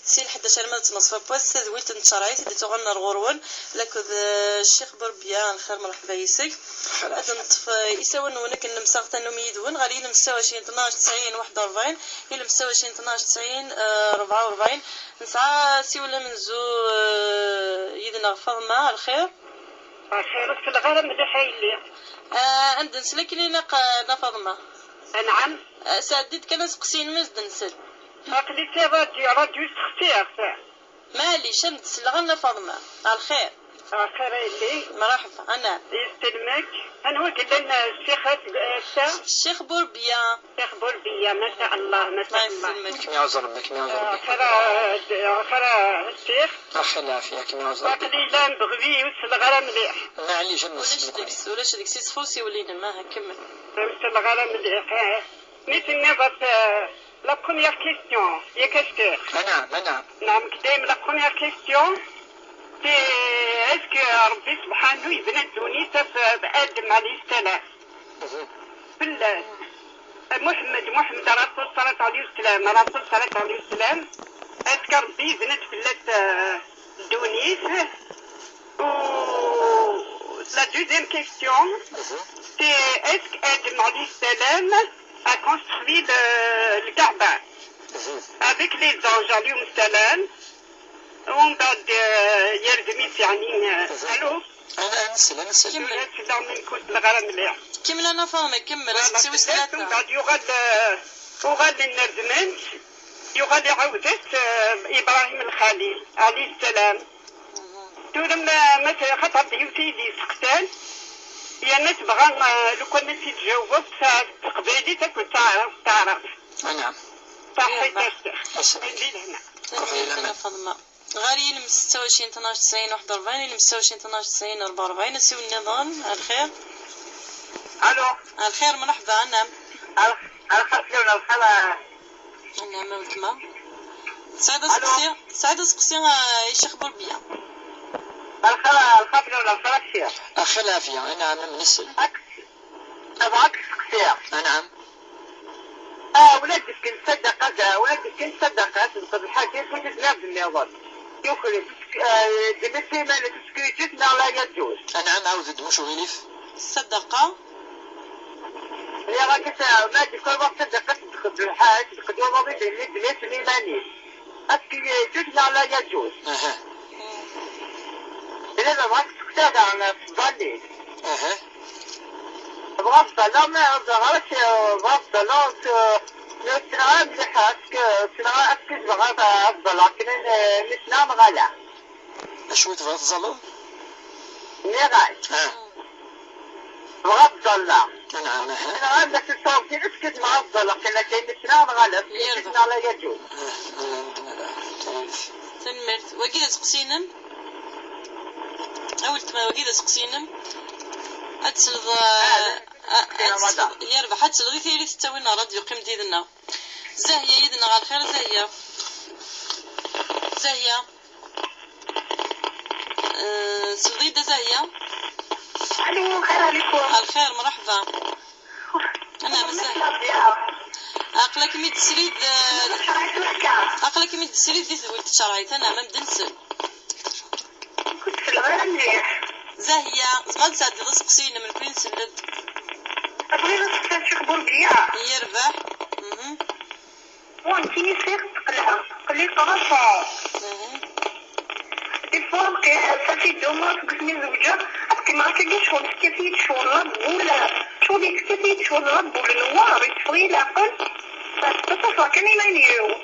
سين حتى شرمات تنصف بواس تذويل تنشرعي تدي تغنى الغرون لكذ الشيخ بربيا الخير مرحبا يسك أتنطف يسوون ونك المساق تنوم يدون غالي المستوى 12 90 41 هي المستوى 12 90 44 نسعى سيولا من زو يدنا فاطمة الخير في الغرام مليح اللي عند نسلك لينا فاطمة نعم ساديت كان سقسين مزد نسل أقليتي راديو تختير مالي شمت سلغنا فاطمة الخير خير اللي مرحبا أنا يستلمك أنا هو لنا الشيخ بوربيا الشيخ بوربيا ما شاء الله ما شاء الله كم يعذر بك خير الشيخ أخي العافية كم يعذر بك قليلا بغبي وسلغرا مليح معليش الناس ولاش ديك سيس فوسي ولينا ما هكمل وسلغرا مليح مثل la première question يا كشكر نعم كدايم la première question c'est est-ce que ربي سبحانه يبنى الدنيا بآدم عليه السلام محمد رسول صلى الله عليه وسلم est-ce que ربي يبنى في الدنيا la deuxième question c'est est-ce qu'Adam عليه السلام a construit le Kaaba avec les anges عليهم السلام ومن بعد يلزم يعني الو انا نسل كمل من كنت الغرام مليح كمل انا فاهمه كمل اسكسي وسلاته ومن بعد يغاد النرزمنت يغاد عودة ابراهيم الخليل عليه السلام لما مثلا خطر بيوتي لي سقتان يا ناس بغا لو كان نسي تجاوب تقبيلي تكون تعرف نعم صحيح هنا فاطمه غاري من 26 12 90 41 من 26 12 90 44 نسيو النظام الخير الو الخير مرحبا انا الخير انا ملتما سعيدة سقسي الشيخ بربيا الخير ولا الخير أخي العافية نعم من السل أبغاك سقسيها نعم ولادك كنت صدقة تنقذ الحاجة كنت تنافذ النظام يخرج دمتي ما تسكيتك لا يجوز نعم عاود مش غليف الصدقة يا راجل ما كل وقت صدقة تدخل الحاج تدخل يوم اللي بليت الإيماني أسكيتك لا يجوز إذا بغاك تكتب على فضلي بغاك تطلع ما بغاك نتنعى مليحة تنعى أسكت بغاك أفضل لكن نتنعى مغالا أشوي تبغى تظلم؟ نغاي بغاك تطلع نعم نتنعى بس الصوتين أسكت مع أفضل لكن نتنعى مغالا نتنعى لا يجوز تنمرت وكذا سقسينم أولت ما وكذا سقسينم أتسلض يربح أتسلض ثيري تتوينا راديو قيم ديدنا زاهية يدنا على الخير زاهية سلضيدة زاهية الو خير عليكم الخير مرحبا أنا مزاهية أقلك ميد سريد دي ثويل تشرعيت أنا ما مدنسل كنت في الغرام مليح زاهية ما تساعد رزق من كل سلد أبغي رزق الشيخ بربيا يربح وانتي سير تقلع قلي طرفة الفرق صافي دوما قسمي زوجة ما تلقي شغل كيفية شغل رب ولا شغل كيفية شغل رب ولا نوار يتفغي العقل تصفى كان يمانيو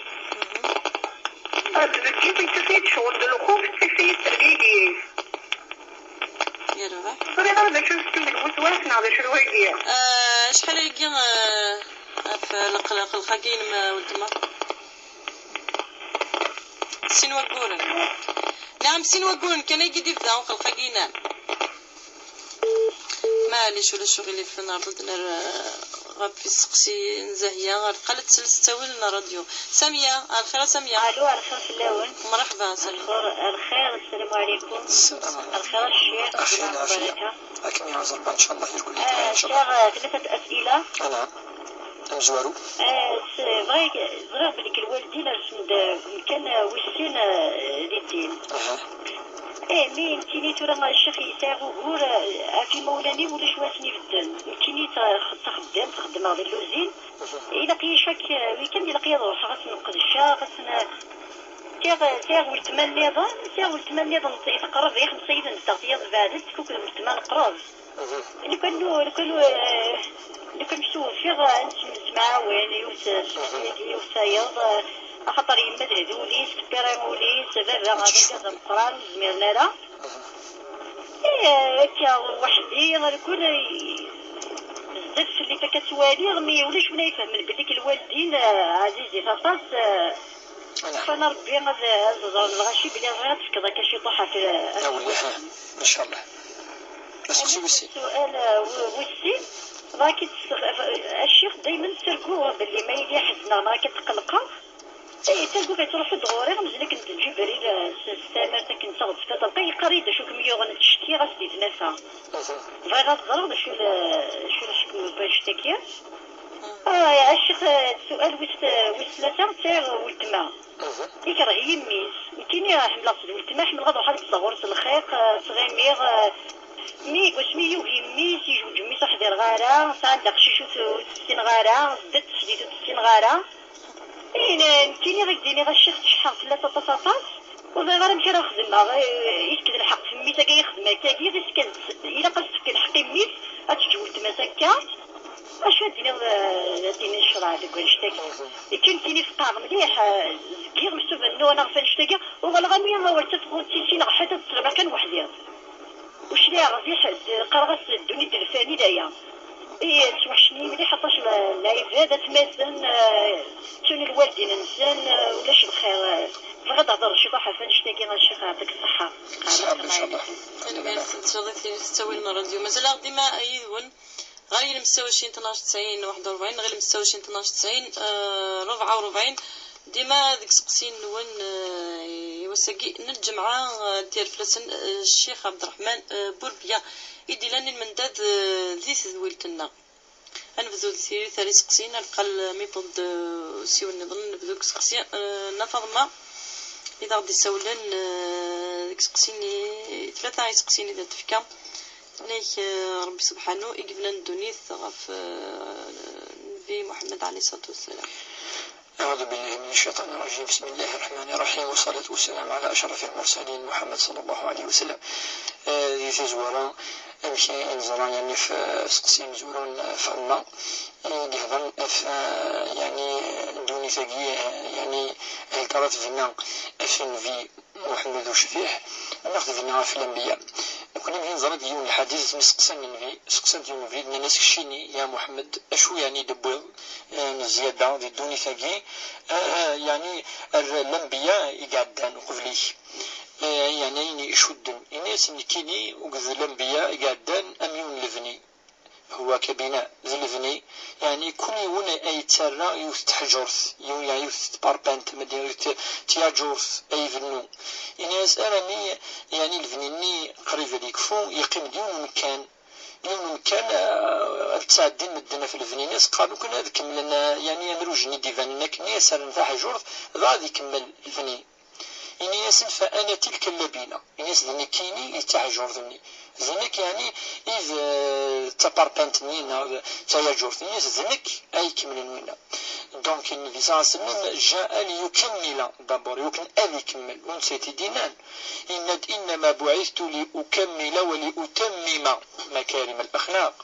كيفية شغل الخوف كيفية تربيدي يربح صري غالبا شو ستلك وسواسنا على شو الواقية شحال يقين في الخاقين ما ولدما سين وقورن نعم سين وقورن كان يجي ديفدا وقل الخاقينان ماليش ولا شغلي في النهار ضدنا غاب في سقسي نزاهية قالت سلستاوي لنا راديو سامية الخير سامية الو الخير في اللون مرحبا سامية الخير السلام عليكم الخير الشيخ أخي العافية لكن يعذر إن شاء الله يقول لك إن شاء الله ثلاثة أسئلة نعم مزوارو بغيت بليك الوالدين كان واش مسكين للدين. مين كيني ترى الشيخ يساغ وغور في مولاني ولا شواسني في الدم كيني تخدم غادي اللوزين إلا قيشك ويكند إلا قيا روح غاسن نقدشا غاسن تيغ ولتمان نظام يتقرب يا خمس سيدة نستغطية بعدت كوكو ولتمان قراب لو كان شوفيغ أنت مجمع وين يوسايض خاطر يما هذوليس كبيراموليس بابا غادي كذا مقران زميرنا لا هكا وحدي الكل بزاف اللي كتوالي ما يوليش ولا يفهم بليك الوالدين عزيزي فاطاس فانا ربي غادي الغاشي بلي غير تفكر هكا شي طوحه في ان شاء الله. السؤال وسي راكي الشيخ دائما تركوه باللي ما يلي حزنا ما كتقلقه تلقوا كتروحوا دغوري غمزلك انت الجبريل السامر كنت تلقى يقريد شو كم يوغن تشتي غاسدي تنسى بغي غتضرب شو الحكم باش تاكيا يا الشيخ السؤال وسلاسه تاع ولتما يكره يميس كاين حمله ولتما حمل غادي واحد الصغور الخيق صغيمير مي واش مي يميس يجوج ميس واحد الغاره صعد شي 60 غاره زدت شديتو 60 غاره كاينين غير ديني غير الشيخ تشحر 3 طاطات وغير نمشي راه خدمه يسكت الحق في ميتا كاي يخدم كاكي يسكت الا قصدك الحق ميت غتجول تمسكا اش ديني الشرع اللي كون شتاكي كاينين في قاع مليح كير مشوف انه انا غفا نشتاكي وغالغاميه ما ورثت تيتين حتى تسرب كان وحدي وش ليها غادي قرغس الدنيا الفاني دايا توحشني مليح حطاش لايفات تمازن توني الوالدين انسان ولاش الخير بغا تهضر شي طاحه فنشتاكي الشيخ يعطيك الصحه ان شاء الله. تفضلت لي تسوي الراديو مازال ديما ايدون غير المستوى 12 90 41 غير المستوى 12 90 44 ديما ديك سقسين نون يوسقي الجمعه ديال فلسن الشيخ عبد الرحمن بوربيا يدي لاني المنداد ذي ذويلتنا نبذو ثاني سقسين نلقى الميطود سيو نظن نبذو سقسين نفض ما اذا غادي يسولن ديك سقسيني 3 يسقسيني اذا تفكا عليك ربي سبحانه يجيب لنا الدنيا غف النبي محمد عليه الصلاه والسلام. أعوذ بالله من الشيطان الرجيم. بسم الله الرحمن الرحيم والصلاة والسلام على أشرف المرسلين محمد صلى الله عليه وسلم. ذي زورا أمشي إنزرا يعني في سقسيم زورون فما جهضا يعني دوني ثقي يعني الكرات فينا أفن في محمد وشفيح ناخذ فينا في الأنبياء كنا بغي نزرا ديون الحديث مسقسان النبي سقسان ديون في الناس كشيني يا محمد أشو يعني دبوغ زيادة دي دوني ثقي يعني الأنبياء يقعدان قبلي يعني يشدن الناس نكيني وقذ الأنبياء يقعدان أميون لفني هو كبناء زلفني يعني كل يوم أي ترى يستحجرث يعني يستباربانت مدير تياجورث أي فنو الناس أراني يعني الفنيني قريب ليك فو يقيم ديون مكان تساعدين مدنا في الفنينيس قالوا كنا هذا كملنا يعني مروجني ديفاننا كني سار نتاع جورث غادي يكمل الفني الناس فأنا تلك اللبينة الناس ذني كيني يتعجر ذني ذنك يعني إذا تباربانتني تايا جورث الناس ذنك أي كمل وينا دونك النبي صلى الله عليه وسلم جاء ليكمل دابور يمكن أن يكمل ونسيتي دينان إنما بعثت لأكمل ولأتمم مكارم الأخلاق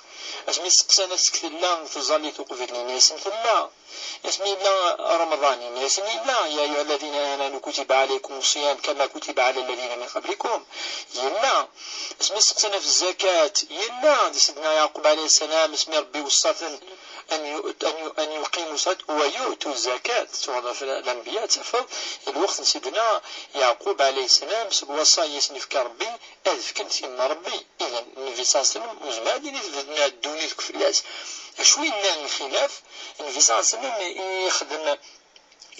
اسمي سقسانا سكت الله تظلي توقف الناس لا اسمي لا رمضان اسمي لا يا أيها الذين آمنوا كتب عليكم الصيام كما كتب على الذين من قبلكم يلا اسمي سقسانا في الزكاة يلا سيدنا يعقوب عليه السلام اسمي ربي وصاة أن يقيموا الصلاة ويؤتوا الزكاة هذا في الأنبياء تفضل الوقت سيدنا يعقوب عليه السلام وصايا يسنفك ربي أذفك ثم ربي إذا النبي صلى الله عليه وسلم مزمادين يتفدنا الدنيا كفلاس شوي لنا الخلاف النبي صلى الله عليه وسلم يخدم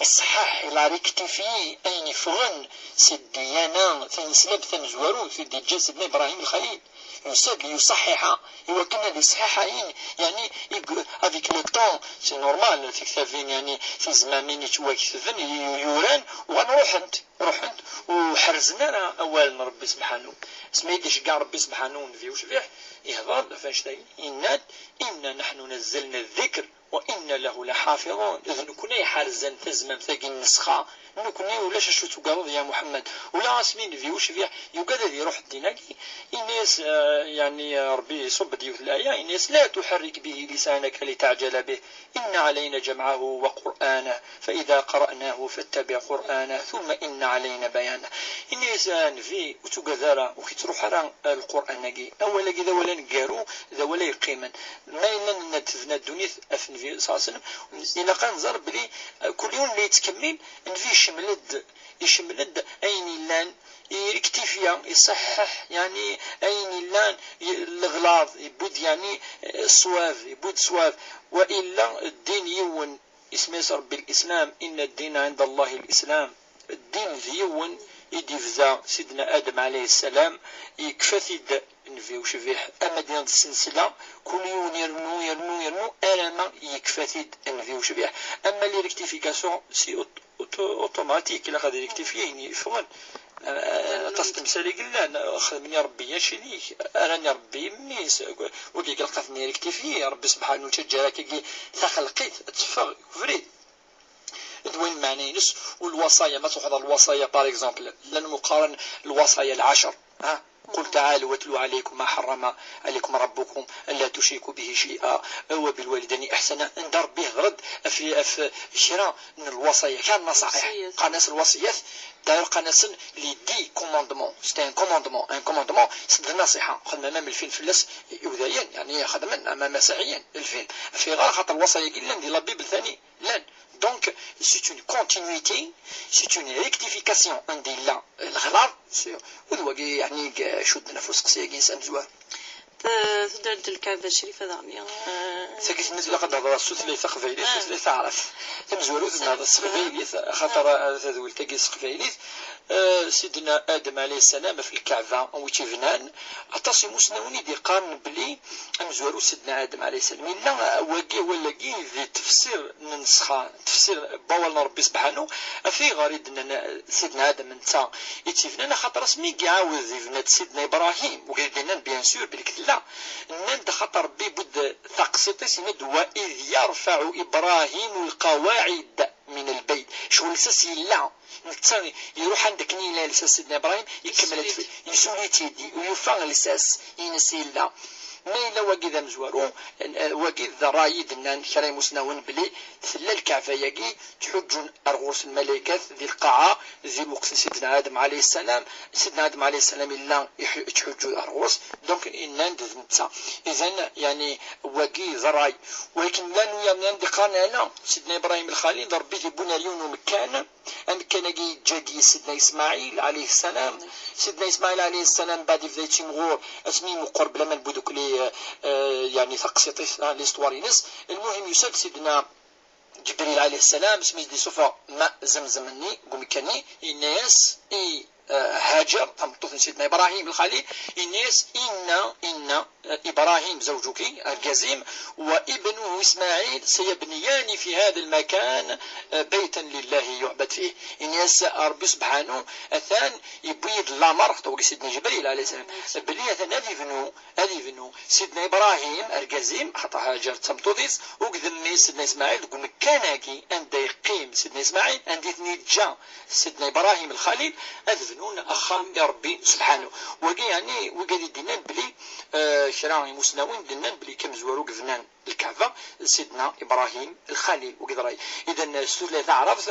الصحاح إلى ريكتيفي أين فغن سيديانا ثنسلب ثنزورو سيدي جسدنا إبراهيم الخليل يساد ليصحح يوكلنا ليصححين يعني افيك لو طون سي نورمال تكتفين يعني في زمان يتواكثفن يوران ونروح رحنت وحرزنا أولا ربي سبحانه سميتش كاع ربي سبحانه ونفي وشبيح يهضر فاشتاي إنا نحن نزلنا الذكر وإن له لحافظون. إذا كنا يحرزن تزمم ثقي النسخة نكوني ولا شو تقارض يا محمد ولا اسمين في وش فيها يقدر هذه روح الديناكي الناس يعني ربي يصب ديوث الآية الناس لا تحرك به لسانك لتعجل به إن علينا جمعه وقرآنه فإذا قرأناه فاتبع قرآنه ثم إن علينا بيانه. الناس في وتقدر وكتروح على القرآن نجي أولا كذا ولا نقارو ذا ولا يقيما ما إلا نتفنى الدنيا أفن في صلى الله عليه وسلم إلا قنزر بلي كل يوم اللي يتكمل نفي يشملد أين لان يكتفيا يصحح يعني أين لان الغلاظ يبود يعني صواف يبود صواف وإلا الدين يون اسمه رب الإسلام إن الدين عند الله الإسلام. الدين ذيون يدفزا سيدنا آدم عليه السلام يكفثد نفي وشفيح أما ديال السلسلة كل يوم يرنو ألما يكفثد نفي وشفيح. أما لي ريكتيفيكاسيون سي اوتوماتيك إلا غادي ريكتيفيين يفغن تستمثالي قلنا أخذ مني ربي يشيني أراني ربي ميس وكي قلقتني ريكتيفي ربي سبحانه وتعالى كي تخلقيت تفغ فريد دوين معني نس والوصايا ما تأخذ الوصايا بار اكزومبل لأن مقارن الوصايا العشر قل تعالوا واتلوا عليكم ما حرم عليكم ربكم ألا تشركوا به شيئا وبالوالدين إحسانا ندار به غرد في شراء من الوصايا كان نصائح قناص الوصيات داير قناص لي دي كوموندمون سيتي ان كوموندمون سد النصيحة خدنا امام الفين فلس يوذيين يعني خدمنا امام مسيحيين الفين في غير خاطر الوصايا قلنا ندير لا بيبل ثاني لان دونك c'est une continuité c'est une rectification عندي لا الغلط ودوكي يعني شد نفس قصيه كينسان زوار تدرد الكعبة الشريفة ذاني ساكت مثل لقد هذا الصوت اللي ثقفيليث اللي تعرف تمزولو هذا السقفيليث خاطر تذول تقي سقفيليث سيدنا آدم عليه السلام في الكعبة وتيفنان اعتصموا سنوني دي قام بلي مزولو سيدنا آدم عليه السلام إلا واقي ولا كي ذي تفسير نسخة تفسير باولنا ربي سبحانه في غريد أن سيدنا آدم انت يتيفنان خاطر اسمي يعاود ذي سيدنا إبراهيم وقلنا بيان سور بالكتل لا نند خطر ربي بد ثقسيطي سند وإذ يرفع إبراهيم القواعد من البيت شغل لساسي لا نتاني يروح عندك نيلا لساس سيدنا إبراهيم يكمل يسولي تيدي ويفعل لساس ينسي لا ما إلا وقيد مزوارو وقيد رايد أن كريم مسنون بلي ثلا الكعبة يجي تحجون أرغوس الملائكة ذي القاعة ذي الوقت سيدنا آدم عليه السلام سيدنا آدم عليه السلام إلا تحجوا الأرغوس دونك إنان دذنتا إذن يعني وقيد راي ولكن لا نويا من قانا لا سيدنا إبراهيم الخليل ضربي يبون اليوم مكان كان جاكي سيدنا إسماعيل عليه السلام سيدنا إسماعيل عليه السلام بعد فدايتي مغور اسمي مقرب لما نبودوك لي يعني ثقسيطي ليستوارينس المهم يسد سيدنا جبريل عليه السلام اسمي دي صفا ماء زمزمني قمكني الناس هاجر تمطوث سيدنا إبراهيم الخليل الناس إن إبراهيم زوجك الجزيم وابنه إسماعيل سيبنيان في هذا المكان بيتا لله يعبد فيه الناس ربي سبحانه أثان يبيض الأمر توقي سيدنا جبريل عليه السلام بلي أثان هذه بنو سيدنا إبراهيم الجزيم حتى هاجر تمطوث وقدمي سيدنا إسماعيل يقول مكانك أن يقيم سيدنا إسماعيل أن يتنجا سيدنا إبراهيم الخليل أذنون أخام يا ربي سبحانه وقي يعني وقال دينان بلي شراعي مسنوين دينان بلي كم زوارو قذنان الكعبة سيدنا إبراهيم الخليل وقد رأي إذا السؤال تعرف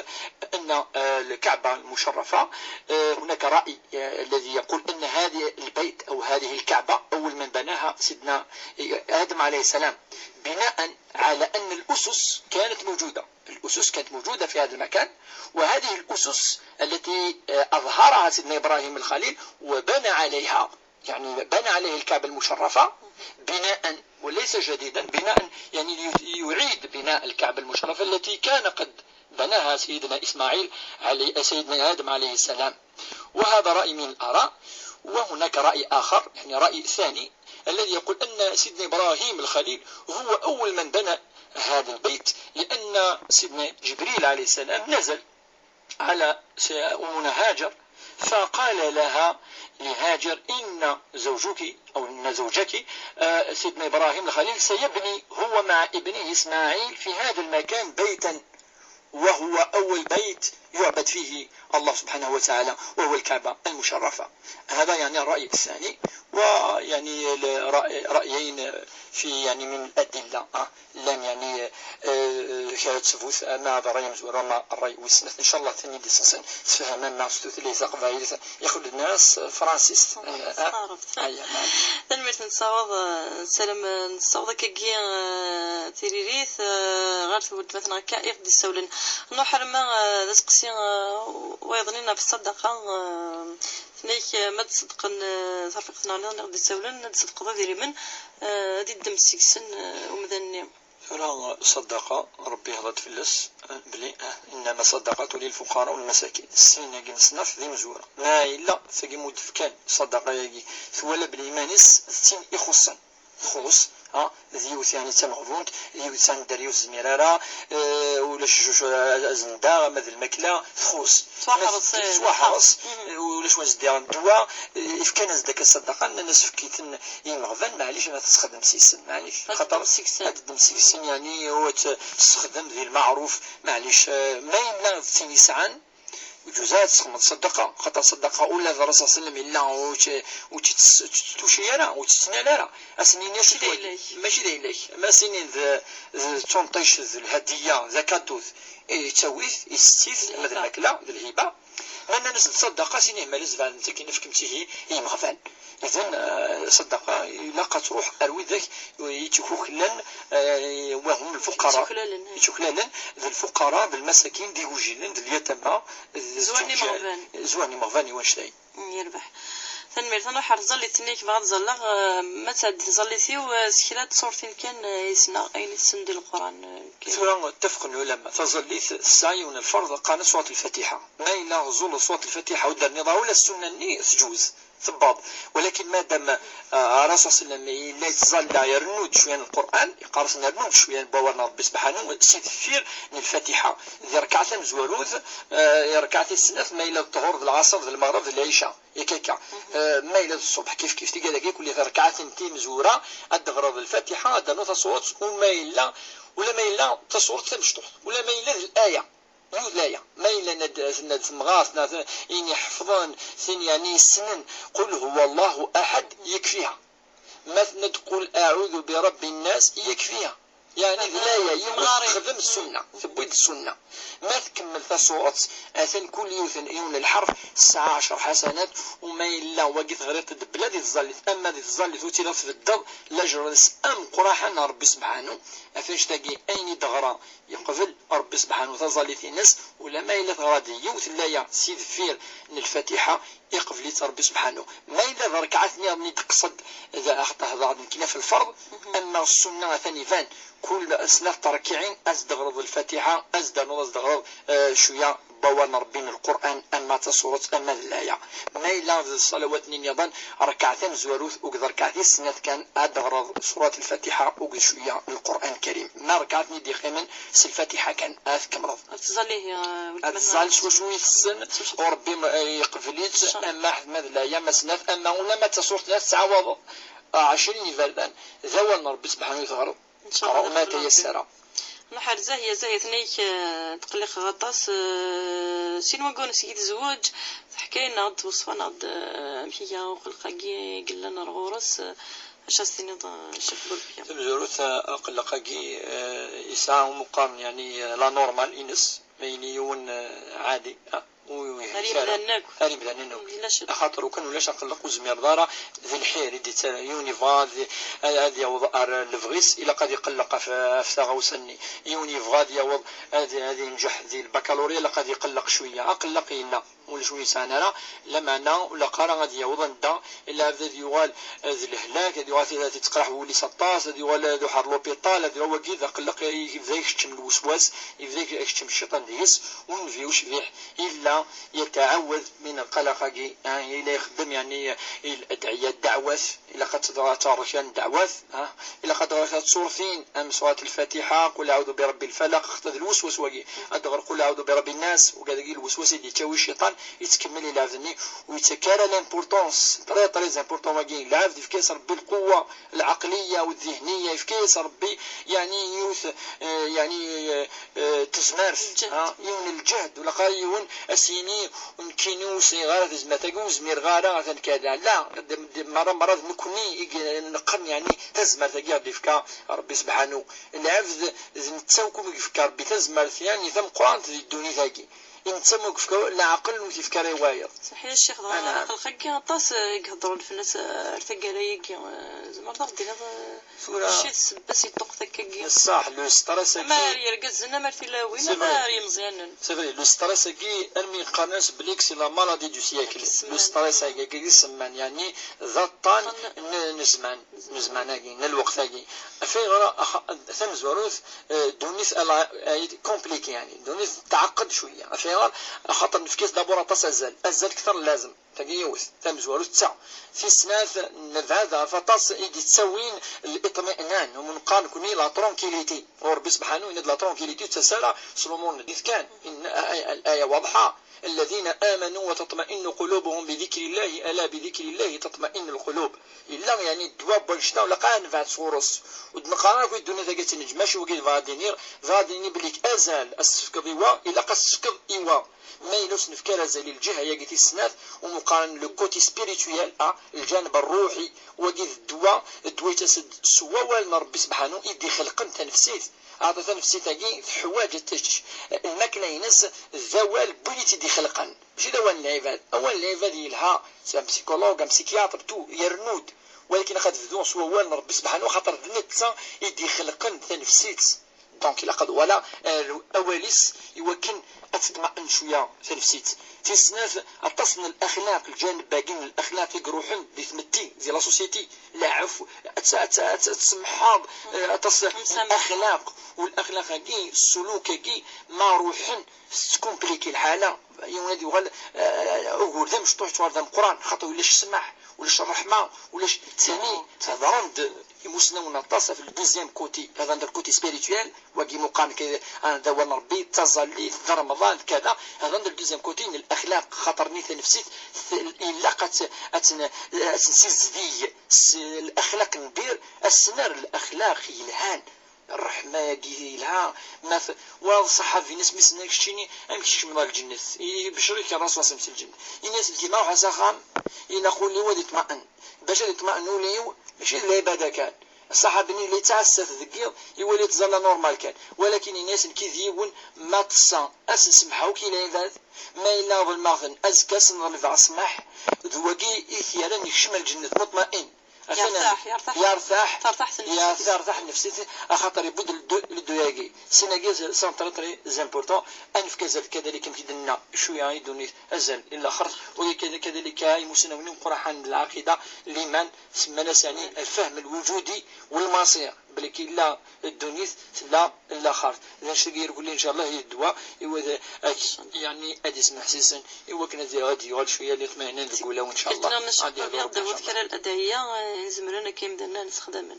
أن الكعبة المشرفة هناك رأي الذي يقول أن هذه البيت أو هذه الكعبة أول من بناها سيدنا آدم عليه السلام بناء على أن الأسس كانت موجودة في هذا المكان وهذه الأسس التي أظهرها سيدنا إبراهيم الخليل وبنى عليها يعني بنى عليه الكعبة المشرفة بناء وليس جديدا بناء يعني يعيد بناء الكعبة المشرفة التي كان قد بناها سيدنا آدم عليه السلام وهذا رأي من الآراء. وهناك رأي آخر يعني رأي ثاني الذي يقول أن سيدنا إبراهيم الخليل هو أول من بنى هذا البيت لأن سيدنا جبريل عليه السلام نزل على أمنا هاجر، فقال لها لهاجر إن زوجك أو إن زوجك سيدنا إبراهيم الخليل سيبني هو مع ابنه إسماعيل في هذا المكان بيتا، وهو أول بيت يعبد فيه الله سبحانه وتعالى وهو الكعبة المشرفة. هذا يعني الرأي الثاني. ويعني رأيين في يعني من الأدلة لم يعني تثبت أن هذا الرأي مزور وما الرأي وسنث إن شاء الله ثاني ديسنسن تفهم الناس ستثلث قبائل ياخذ الناس فرانسيس تنميت نصاوض سلام نصاوض كي تيريريث غير ثبت مثلا كائق دي السولن نحر ما ذا سقسي ويظننا في الصدقة ثنيك ما تصدق صرفقنا نغدي السولن تصدق ذي من دي الدم السكسن ومذني فلا صدقة ربي هذا تفلس بلي إنما صدقة للفقراء والمساكين السنة جنسناف ذي مزورة ما إلا ثقي مدفكان صدقة يجي ثولا بالإيمانيس السين يخصن خص ذي وثاني تمغفونت ذي وثاني داريوس زميرارا ولا زندا مثل الماكلة خص سواحرص ولا شو زدير الدواء إذا كان زدك الصدقة الناس فكيتن يمغفن معليش ما تستخدم سيسن معليش خاطر تخدم سيسن يعني هو تستخدم ذي المعروف معليش ما يملا ثاني سعان وجوزات تسخمت صدقة خاطر صدقة أولى الرسول صلى الله عليه وسلم إلا وتشيرا وتتنالارا أسنين ماشي دايلك ما سنين تنطيش الهدية زكاتوث تسويث يستيث مثل الماكلة الهبة ما الناس تصدقة سنين مالز فان تكين فكمتيه يمغفان إذن صدقة لا تروح أروي ذاك يتكوكلن وهم الفقراء يتكوكلن الفقراء بالمساكين دي وجيلن اليتامى زواني مغفاني وانشتاي يربح ثاني نروح نظلي ثنيك بعد زلاغ ما تعد نظلي ثيو سكرات صورتين كان يسنا أين السند القرآن ثورة اتفق العلماء تظلي السعي من الفرض قان صوت الفاتحة ما إلا غزول صوت الفاتحة ودار نظام ولا السنة ني سجوز ثباض ولكن ما دام الرسول صلى الله عليه وسلم لا يتظل يرنود شويه القران يقارس نرنود شويه باورنا ربي سبحانه وتستثير من الفاتحه ذي ركعتين مزوروث ركعتين السنه ما الى الظهر العصر المغرب العشاء يكيكا ما الى الصبح كيف تلقى كل ركعتين تي مزوره الدغرض الفاتحه هذا نوت صوت وما الا ولا ما الا تصور تمشطح ولا ما الا الايه لا ما إلا ند مغاث إني حفظان ثين يعني السنن قل هو الله أحد يكفيها مثلا تقول أعوذ برب الناس يكفيها يعني لا يمغار خدم السنة ثبت السنة ما تكمل تصوت أثن كل يون الحرف الساعة 10 حسنات وما إلا وقت غير تدبلا دي تظلت أما دي تظلت وتلا في الضب لجرس أم قراحنا ربي سبحانه أفاش تاقي أين دغرا يقبل ربي سبحانه تظلت الناس ولا ما إلا غادي يوث لا سيد فير الفاتحة يقبل ربي سبحانه ما إلا ركعتني راني تقصد إذا أخطأ هذا كنا في الفرض أما السنة ثاني فان كل سنة تركعين أزدغرض الفاتحة أزدغرض شوية بوان ربي من القرآن أما تصورة أما الآية ما إلا الصلوات نيضان ركعتين زواروث وقد ركعتين سنة كان أدغرض سورة الفاتحة وقد شوية من القرآن الكريم ما ركعتني دي خيمن الفاتحة كان كمرض أتظل شوية السن وربي يقفليت أما أحمد الآية ما سنة أما ولما تصورة ناس تعوض 20 فردان ذوال ربي سبحانه وتعالى قرأوا ما تيسر نحر زاهية ثنيك تقلق غطاس سين وقون سيد زوج حكينا عد وصفنا عد مشيا وقلقاقي قلنا الغورس أشاستيني شكبر فيها تبزروث قلقاقي يسعى مقام يعني لا نورمال إنس مينيون عادي هاري بدنا خاطر وكان ولاش نقلقوا زمير دارا ذي الحير يدي يونيفا هذه يوض الفغيس الى قد يقلق في غوسني يونيفا يوض هذه نجح ذي البكالوريا لقد يقلق شويه اقلق لنا ولا شويه سنه لا معنى ولا قرا غادي يعوض ندا الا بدا يوال ذي الهلاك هذا يوال تتقرح ولي 16 هذا يوال ذو حر لوبيطال هذا هو كي قلق يبدا يشتم الوسواس يبدا يشتم الشيطان ديس ونفيوش فيه الا يتعوذ من القلق الا يخدم يعني الادعيه الدعوات الا قد تاركان دعوات الا قد تصورتين ام سوره الفاتحه قل اعوذ برب الفلق اختذ الوسوس وكي ادغر قل اعوذ برب الناس وكذا الوسواس اللي تاوي الشيطان يتكمل الى عفني ويتكارى لامبورطونس طري امبورطون وكي العبد يفكيس ربي القوه العقليه والذهنيه يفكيس ربي يعني يوث يعني تزمارث يون الجهد ولا قايون اسيني ونكينو صغار زماتكو زمير غاره كذا لا مرة نكوني نقن يعني تزمر تاكي بفكا ربي سبحانه العبد نتساوكم بفكا ربي تزمر يعني ثم قران الدنيا تاكي ينتسموا كفكا لا عقل وتفكا روايه صحيح الشيخ خلقك طاس يهضروا في الناس ارتقى ليك زعما ضغط شي بس يطق تاكي صح لو ستريس ما يركزنا ما تلاوينا ما مزيان سي لو ستريس كي ارمي قناص بليك سي لا مالادي دو سيكل لو ستريس كي يسمى يعني ضطان نزمان كي الوقت كي في غير ثم زوروث دونيس كومبليكي يعني دونيس تعقد شويه في خاطر نفكيس دابور طاس ازال اكثر لازم تقيوث ثم زوروث تاع في سناث هذا فطاس يجي تسوين الاطمئنان ومن قال كوني لا ترونكيليتي وربي سبحانه ان لا ترونكيليتي تسالى سلومون الحديث كان ان الايه واضحه الذين آمنوا وتطمئن قلوبهم بذكر الله ألا بذكر الله تطمئن القلوب إلا يعني الدواب بنشتا ولا قاعد نفعت صورس ودنقارا كوي الدنيا ذاك تنجمش وكي فادينير بليك أزال السفك إيوا إلا قصك إيوا ما يلوس نفكر أزال الجهة يجي السنات ومقارن لو كوتي سبيريتويال الجانب الروحي وكي الدواء تسد سوا والنا ربي سبحانه يدي خلقن تنفسيت عطا نفسي تاكي حوايج الماكله ينس الزوال بوليتي دي خلقا ماشي دوال العباد اول العباد يلها سواء بسيكولوج ام سيكياتر تو يرنود ولكن قد فدون سوا والنا ربي سبحانه خاطر النت يدي خلقا تنفسيت دونك الا قد ولا اوليس يمكن اتطمئن شويه تنفسيت في سناف اتصن الاخلاق الجانب باقي من الاخلاق يقروحن دي ثمتي دي لا سوسيتي لا عفو تسمحاض الاخلاق والاخلاق كي السلوك كي ما روحن تكومبليكي الحاله يونادي وغل اقول ذا مش طوح ذا القران خاطر ولاش سمح ولاش الرحمه ولاش ثاني هذا يمسنا ونطاس في الدوزيام كوتي هذا عند الكوتي سبيريتوال وكي مقام كذا هذا هو ربي تظلي في رمضان كذا هذا عند الدوزيام كوتي الاخلاق خطرني نفسيت الا تنسيزدي الاخلاق ندير السنار الاخلاق يلهان الرحمه يلها ما واضح في ناس مسنا كشتيني امشيش من الجنه بشري كان راسو سمس الجنه الناس اللي ما راح سخام الى خولي ودي يطمئن باش يطمئنوا لي ماشي العباده كان الصحابي اللي تعسف ذكير يولي تزال نورمال كان ولكن الناس كيذيون ما تصا اسمحوا كي العباد ما الا بالمغن ازكى سنرفع سمح ذوقي اثيرا يشمل الجنه مطمئن يرتاح نفسيتي خاطر يبود الدواقي سيناكي سانتري زامبورطون ان في كذلك كيدنا شويه يدوني ازل الا خرط وكذلك يمسنون قرحان العقيده لمن سمنا ثاني الفهم الوجودي والمصير بلكي لا الدنيا لا خرط اذا شتي يقول لي ان شاء الله هي الدواء يعني ادي اسمع حسيسا ايوا كنا غادي شويه اللي طمئنان نقولها وان شاء الله غادي نذكر الادعيه زمرنا كاين بدنا نستخدمها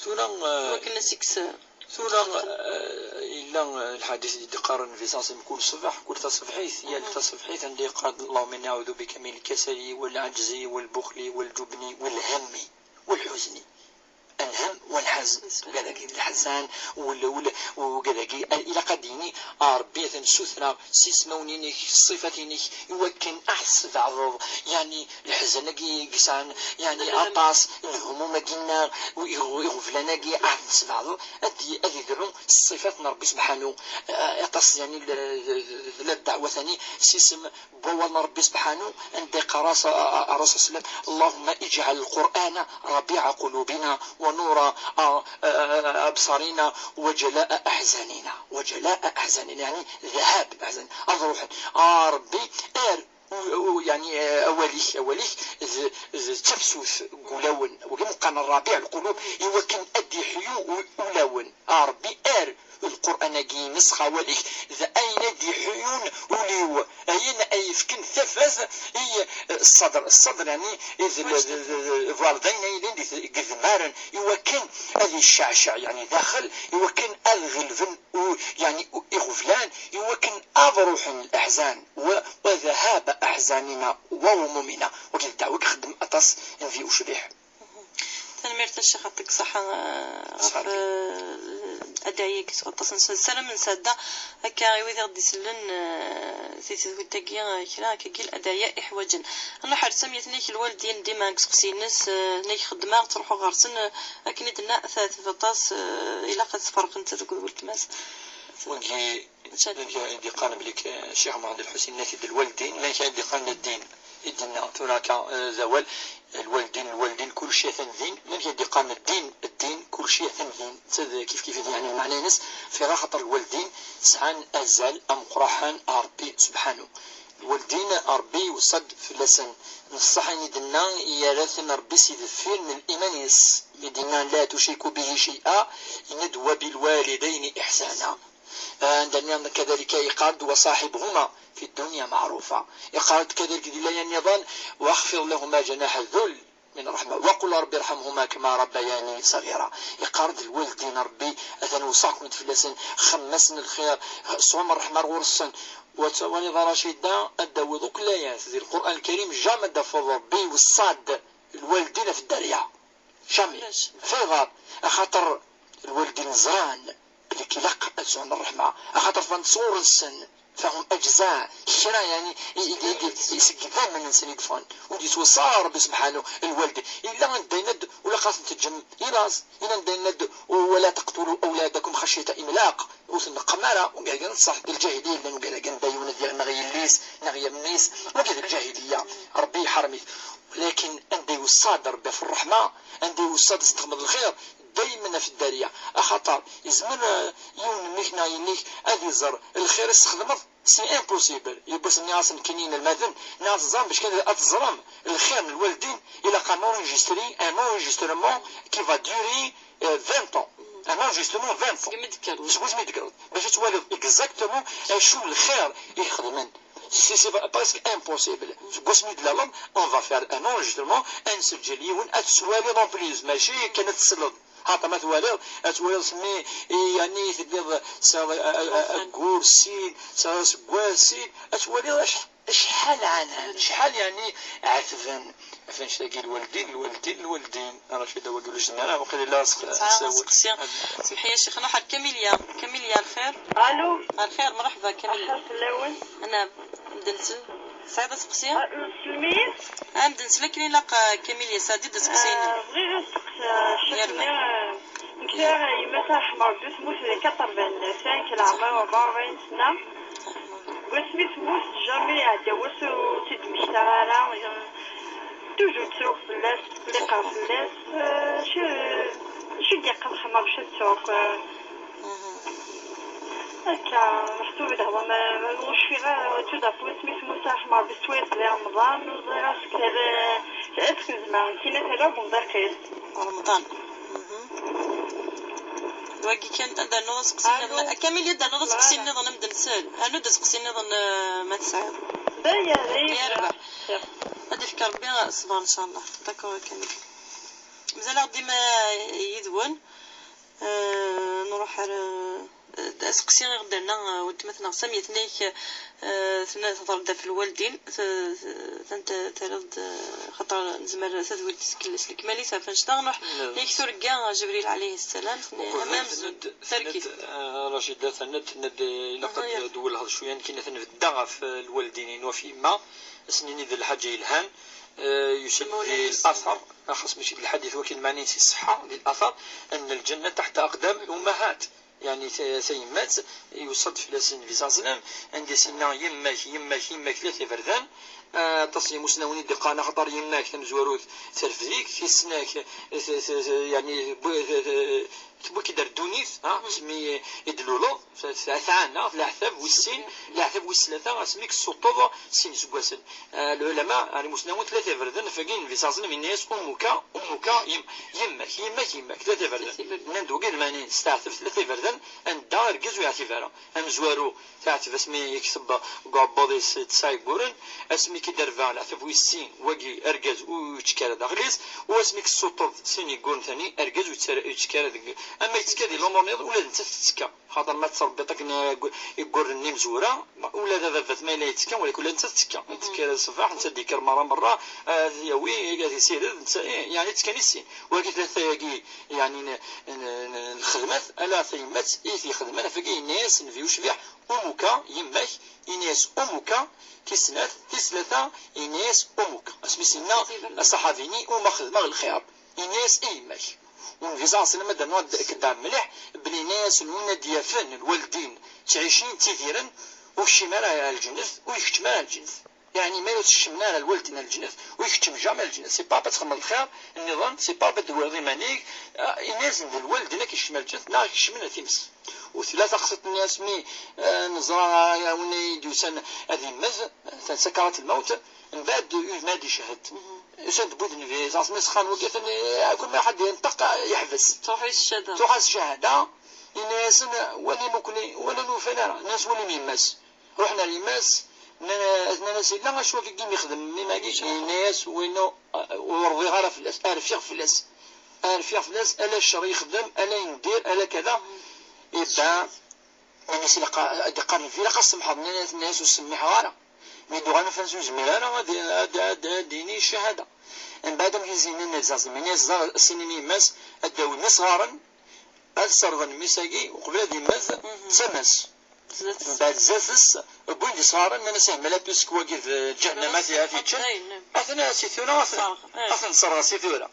ولكن سكس ثورة إلا الحديث اللي قارن في سانس كل صباح كل تصفحيث يا التصفحيث عندي قال اللهم إني أعوذ بك من الكسل والعجز والبخل والجبن والهم والحزن الهم والحزن وكذاك الحزن وكذاك الى قديني ربي تنسثنا سيسمونينك صفتينك يمكن احس بعض يعني الحزن كيسان يعني عطاس الهموم كينا ويغفلنا كي احس بعض ادي ذرو صفاتنا ربي سبحانه عطاس يعني الدعوه ثاني سيسم بوالنا ربي سبحانه عند قراص الرسول صلى الله عليه وسلم اللهم اجعل القران ربيع قلوبنا ونور أبصارنا وجلاء أحزاننا يعني ذهاب الأحزان الروح ربي يعني أوليك تفسوس قولون وكان الربيع القلوب يوكن أدي حيو أولون ربي القرآن جي نسخة وليك ذا أين دي حيون وليو أين أي فكن ثفاز هي الصدر يعني الوالدين أين دي قذمارن يوكن هذه الشعشع يعني داخل يوكن الغلفن يعني إغفلان يوكن أضروح الأحزان وذهاب أحزاننا وهمومنا وكذا دعوك خدم أطس في أشبيح تنميرت الشيخ يعطيك صحة أدعية كتغطس السلام من سادة هكا يوذي غدي سلن سيتي تاكيا كلا كي الأدعية إحواجا أنا حرسم يتنيك الوالدين ديما كسقسي الناس نيك خدمة تروحوا غارسن أكني دنا ثلاث فطاس إلا قد فرق انت تقول التماس ونجي دي قانب لك الشيخ محمد الحسين ناتي الوالدين لا كان دي قانب الدين الدين هناك زوال الوالدين كل شيء ثنذين من يدي قام الدين كل شيء ثنذين كيف يعني معنى ناس في خاطر الوالدين سعان أزال أم قرحان ربي سبحانه الوالدين ربي وصد في لسن نصح يدنا يارثن ربي سيد الفيل من الإيمان يدنا لا تشركوا به شيئا ندوى بالوالدين إحسانا عندنا كذلك يقعد وصاحبهما في الدنيا معروفة يقعد كذلك لا النظام واخفض لهما جناح الذل من رحمة وقل ربي ارحمهما كما ربياني صغيرا يقارد الوالدين ربي أثنى وصاكم في اللسن خمسن الخير صوم الرحمة ورسن وتواني ضراشيدا الداود كل ينسي القرآن الكريم جامد دفض ربي والصاد الوالدين في الدريا جامي فيغار أخاطر الوالدين زران لكي لق أزون الرحمة أخاطر فانصور السن فهم أجزاء الشرع يعني يسقطان من الإنسان يدفن ودي توصار ربي سبحانه الوالد إلا نديند ولا قاسم تجم يلاز إلا نديند ولا تقتلوا أولادكم خشية إملاق وصلنا قمارة وقاعدين نصح الجاهلية لأنه قاعدين دايما ديال نغي الليس نغي النيس وكذا الجاهلية ربي حرمي ولكن عندي وصاد ربي في الرحمة عندي وصاد استخدم الخير دايما في الدارية أخطر يزمن يوم ميكنا ينيك أذي زر الخير استخدمه سي امبوسيبل يبس الناس كنين المذن ناس زرم باش كان أتزرم الخير من الوالدين إلى قام انجستري ان انجسترمون كي فا دوري 20 ans ان انجسترمون 20 ans شكون ميديكال باش توالد اكزاكتومون شو الخير يخدمن c'est presque impossible. قسمي دلالم on va faire un enregistrement نسجل يون أتسوالي رامبليز ماشي كانت تسلط حتى ما توالي أتوالي سمي يعني تبيض أقول سين سين أتوالي شحال عنها شحال يعني عثفن فين تلاقي الوالدين انا في دوا قولوا جنا وقيل لا سمحي يا شيخ انا حق كاميليا الخير الو الخير مرحبا كاميليا انا مدنسل سعيدة تسقسيها سلمي مدنسل لكن لاقى كاميليا سعيدة تسقسيني بغيت نسقسي نكلا يمسح مرض اسمه 85 العمر 44 سنة واسمي سموس جامي عدوس وسيد مشتغلة توجو تسوق فلاس تلقى فلاس شو ديقا الخمر باش تسوق هكا محسوب هذا ما واش في غير تدافو اسمي سموس احمر بسويس لرمضان وزراسك هذا اسكو زعما كاينه هذا بندقيس رمضان واقي كانت عندها نوض قصينا كامل يد نوض قصينا نظن نبدا نسال انا دز قصينا نظن ما تسعد يا ربع هادي فكر ربي صبر ان شاء الله داكور كامل مازال ديما يدون نروح اسقسي غير درنا ودمتنا سميتنيك ثنا تضرب في الوالدين ثنت ترد خطر نزمر تدوي تسكلس الكمالي سافنشتا نروح يكثر كاع جبريل عليه السلام امام تركيز رشيد ثند لقد دول هذا شويه كاين في الضعف الوالدين وفي ما سنين ذي الحاجه الهان يسمى الاثر خاص ماشي الحديث ولكن معني الصحه للاثر ان الجنه تحت اقدام الامهات يعني ثيمات يوصد في لسن في زازلم عندي سنا يماك ثلاثة فردان تصيم مسنوني دقانا خطر يماك تمزوروث ترفديك في سناك يعني تبوكي دار دونيث سمي يدلولو ثعانا في الأحثاب والسين الأحثاب والثلاثة سميك السطوض سين سبواسن العلماء يعني مسنون ثلاثة فردان فاقين في زازلم الناس أمك يماك ثلاثة فردان نندو قيد ماني استعتف ثلاثة فردان أن دار ركز ويعتفارا أمزوارو تعتف اسمي يكسب قابضيس تساي بورن اسمي كي درفع العتف والسين وقي أرجز ويتشكال داخليس واسميك السطوض سين يقول ثاني أرجز ويتشكال اما يتكادي الامور نيض ولا انت تتكا خاطر ما تصربطك يقول النيم زوره ولا ذا فات ما لا يتكا ولكن انت تتكا تتكا الصباح انت ديكر مره ياوي قاعد يسير انت يعني تكاني السين ولكن ثلاثه يعني الخدمات الا ثيمات في خدمه فكاين الناس نفيو شبيح امك يماك الناس امك كيسنات ثلاثه الناس امك اسمي سنا الصحافيني وما خدمه الخيار الناس يماك ونفيزا سينما دانو كدار مليح بلي ناس نون ديافن الوالدين تعيشين تيثيرا وشمال على الجنس ويكتم على الجنس يعني ما يشمنا على الوالدين الجنس ويكتم جامع الجنس سي با تخمم الخير النظام سي با بدوي مانيك الناس الوالدين كيشمل الجنس لا كيشمل تيمس وثلاثه خصت الناس مي نزرع وني دوسن هذه مز سكرات الموت من بعد ما دي شهد سند بودن في زاس مسخان وقت كل ما حد ينطق يحبس توحي الشهاده الناس ولا ممكن ولا نوفنا الناس ولا ميماس رحنا لماس ناس لا شو كي يخدم ما كاينش الناس وينو ورضي غير فلاس عارف فلاس الا الشر يخدم الا يندير الا كذا يبدا الناس اللي قارن في لا سمح الناس وسمح غير ميدو غانا فانسو زميلانا هذا ديني الشهاده من بعد ما يزيننا الناس من الناس السينمي ماس اداوي ماس صغارا السرغن ميساقي وقبل هذه ماس تماس من بعد زافس بوين صغارا انا سهم لا بيسك واقف جهنم فيها في تشن اثنا سيثوره اثنا صرا سيثوره